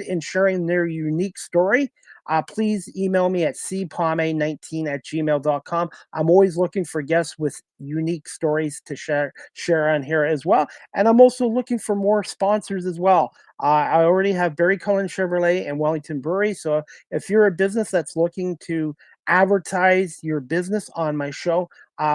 in sharing their unique story, please email me at cpame19@gmail.com. I'm always looking for guests with unique stories to share on here as well. And I'm also looking for more sponsors as well. I already have Barry Cullen Chevrolet and Wellington Brewery. So if you're a business that's looking to advertise your business on my show,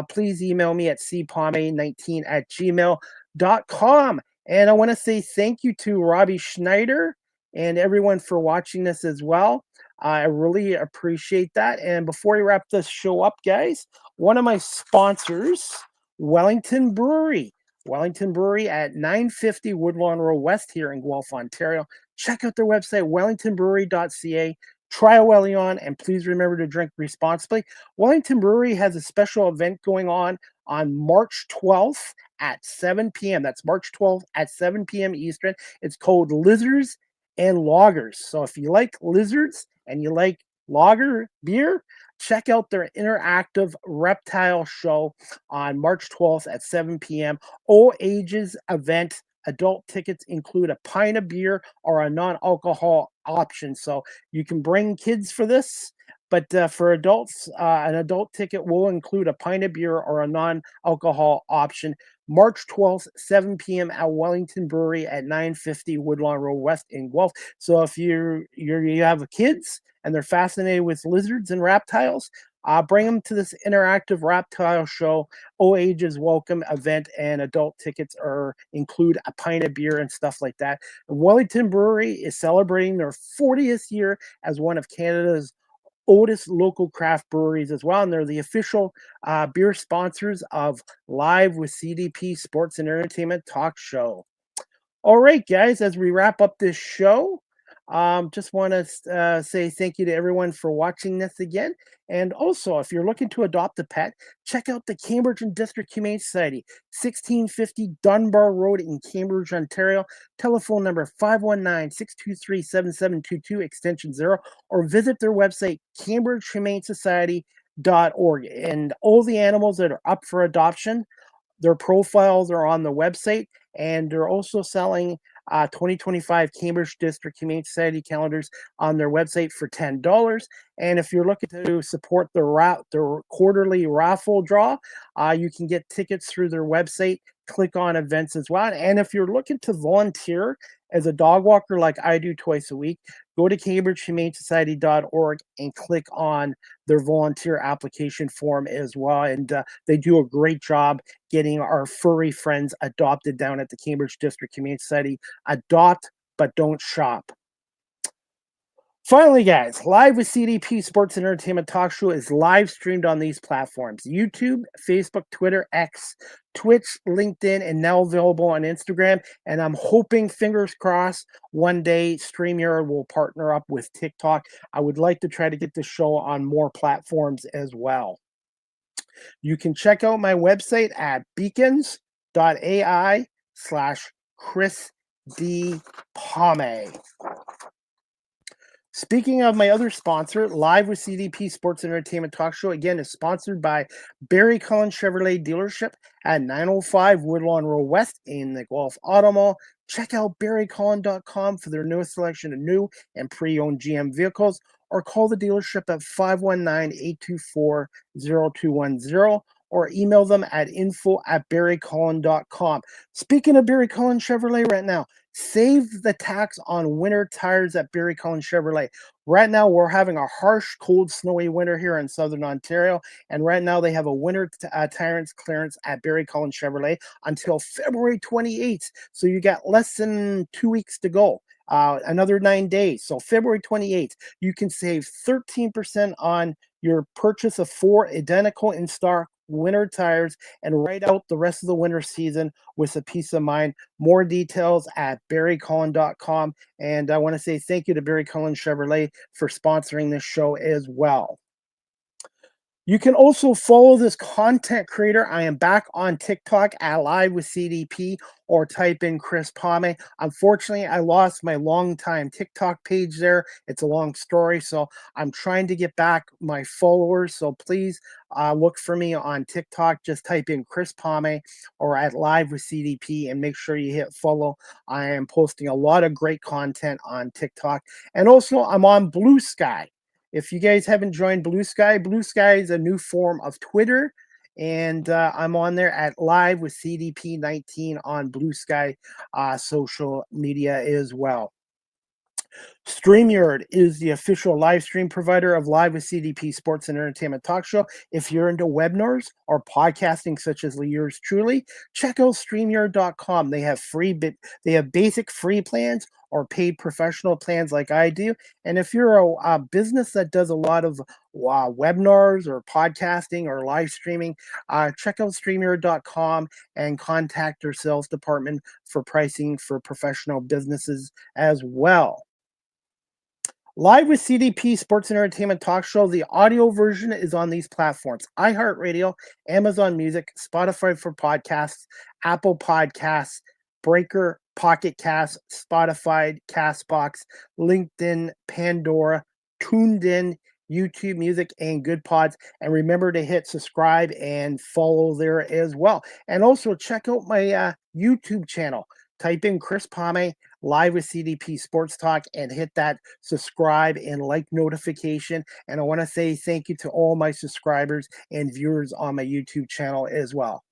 please email me at cpame19@gmail.com. And I want to say thank you to Robbie Schneider and everyone for watching this as well. I really appreciate that. And before we wrap this show up, guys, one of my sponsors, Wellington Brewery at 950 Woodlawn Road West here in Guelph, Ontario. Check out their website, wellingtonbrewery.ca. Try a Welly on, and please remember to drink responsibly. Wellington Brewery has a special event going on March 12th at 7 p.m. That's March 12th at 7 p.m. Eastern. It's called Lizards and Lagers. So if you like lizards and you like lager beer, check out their interactive reptile show on March 12th at 7 p.m. All ages event. Adult tickets include a pint of beer or a non-alcohol option. So you can bring kids for this, but for adults, an adult ticket will include a pint of beer or a non-alcohol option. March 12th, 7 p.m. at Wellington Brewery at 950 Woodlawn Road West in Guelph. So if you have kids and they're fascinated with lizards and reptiles, bring them to this interactive reptile show. All ages welcome event, and adult tickets include a pint of beer and stuff like that. And Wellington Brewery is celebrating their 40th year as one of Canada's oldest local craft breweries as well, and they're the official beer sponsors of Live with CDP Sports and Entertainment Talk Show. All right, guys, as we wrap up this show, Just want to say thank you to everyone for watching this again. And also, if you're looking to adopt a pet, check out the Cambridge and District Humane Society, 1650 Dunbar Road in Cambridge, Ontario. Telephone number 519-623-7722, extension 0, or visit their website, cambridgehumanesociety.org. And all the animals that are up for adoption, their profiles are on the website, and they're also selling 2025 Cambridge District Humane Society calendars on their website for $10. And if you're looking to support the quarterly raffle draw, you can get tickets through their website. Click on events as well. And if you're looking to volunteer as a dog walker like I do twice a week, go to cambridgehumanesociety.org and click on their volunteer application form as well. And they do a great job getting our furry friends adopted down at the Cambridge District Humane Society. Adopt, but don't shop. Finally, guys, Live with CDP Sports and Entertainment Talk Show is live streamed on these platforms: YouTube, Facebook, Twitter, X, Twitch, LinkedIn, and now available on Instagram. And I'm hoping, fingers crossed, one day StreamYard will partner up with TikTok. I would like to try to get the show on more platforms as well. You can check out my website at beacons.ai/Chris D. Palme. Speaking of my other sponsor, Live with CDP Sports and Entertainment Talk Show, again, is sponsored by Barry Cullen Chevrolet Dealership at 905 Woodlawn Road West in the Guelph Auto Mall. Check out barrycullen.com for their newest selection of new and pre-owned GM vehicles, or call the dealership at 519-824-0210, or email them at info@barrycullen.com. Speaking of Barry Cullen Chevrolet right now, save the tax on winter tires at Barry Cullen Chevrolet. Right now, we're having a harsh, cold, snowy winter here in Southern Ontario. And right now, they have a winter tires clearance at Barry Cullen Chevrolet until February 28th. So you got less than 2 weeks to go. Another 9 days. So February 28th, you can save 13% on your purchase of 4 identical in-stock winter tires and ride out the rest of the winter season with a peace of mind. More details at barrycullen.com. And I want to say thank you to Barry Cullen Chevrolet for sponsoring this show as well. You can also follow this content creator. I am back on TikTok at Live with CDP, or type in Chris Palme. Unfortunately, I lost my longtime TikTok page there. It's a long story, so I'm trying to get back my followers. So please look for me on TikTok. Just type in Chris Palme or at Live with CDP and make sure you hit follow. I am posting a lot of great content on TikTok. And also, I'm on Blue Sky. If you guys haven't joined Blue Sky is a new form of Twitter, and I'm on there at Live with CDP19 on Blue Sky social media as well. StreamYard is the official live stream provider of Live with CDP Sports and Entertainment Talk Show. If you're into webinars or podcasting such as yours truly, check out StreamYard.com. They have basic free plans or paid professional plans like I do. And if you're a business that does a lot of webinars or podcasting or live streaming, check out StreamYard.com and contact their sales department for pricing for professional businesses as well. Live with CDP Sports and Entertainment Talk Show, the audio version is on these platforms: iHeartRadio, Amazon Music, Spotify for Podcasts, Apple Podcasts, Breaker, Pocket Cast, Spotify, Castbox, LinkedIn, Pandora, Tuned In, YouTube Music, and Good Pods. And remember to hit subscribe and follow there as well. And also check out my YouTube channel. Type in Chris Palme, Live with CDP Sports Talk, and hit that subscribe and like notification. And I want to say thank you to all my subscribers and viewers on my YouTube channel as well.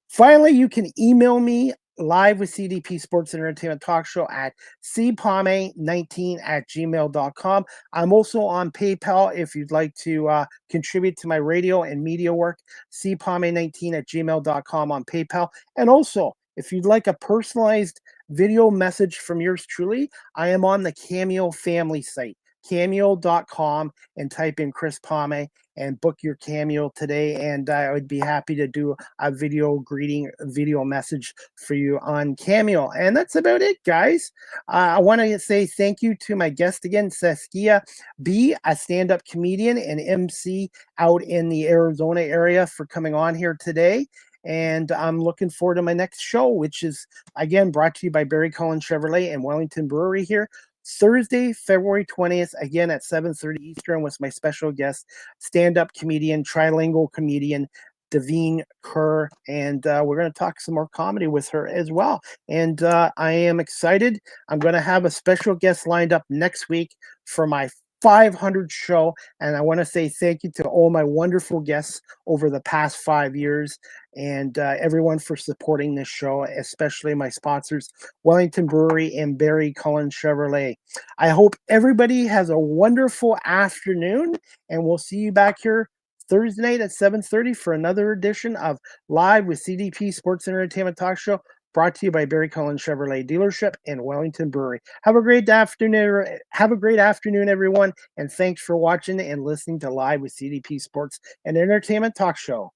Finally, you can email me, Live with CDP Sports and Entertainment Talk Show, at cpalme19@gmail.com. I'm also on PayPal if you'd like to contribute to my radio and media work. cpalme19@gmail.com on PayPal. And also, if you'd like a personalized video message from yours truly, I am on the Cameo family site. cameo.com and type in Chris Palme and book your cameo today. And I would be happy to do a video greeting, video message for you on Cameo. And that's about it, guys. I want to say thank you to my guest again, Saskia Bee, a stand-up comedian and MC out in the Arizona area, for coming on here today. And I'm looking forward to my next show, which is, again, brought to you by Barry Cullen Chevrolet and Wellington Brewery here. Thursday, February 20th, again at 7:30 Eastern, with my special guest, stand-up comedian, trilingual comedian, Davine Kerr. And we're going to talk some more comedy with her as well. And I am excited. I'm going to have a special guest lined up next week for my 500 show, and I want to say thank you to all my wonderful guests over the past 5 years, and everyone for supporting this show, especially my sponsors, Wellington Brewery and Barry Cullen Chevrolet. I hope everybody has a wonderful afternoon, and we'll see you back here Thursday night at 7:30 for another edition of Live with CDP Sports and Entertainment Talk Show, brought to you by Barry Cullen Chevrolet Dealership and Wellington Brewery. Have a great afternoon. Have a great afternoon, everyone. And thanks for watching and listening to Live with CDP Sports and Entertainment Talk Show.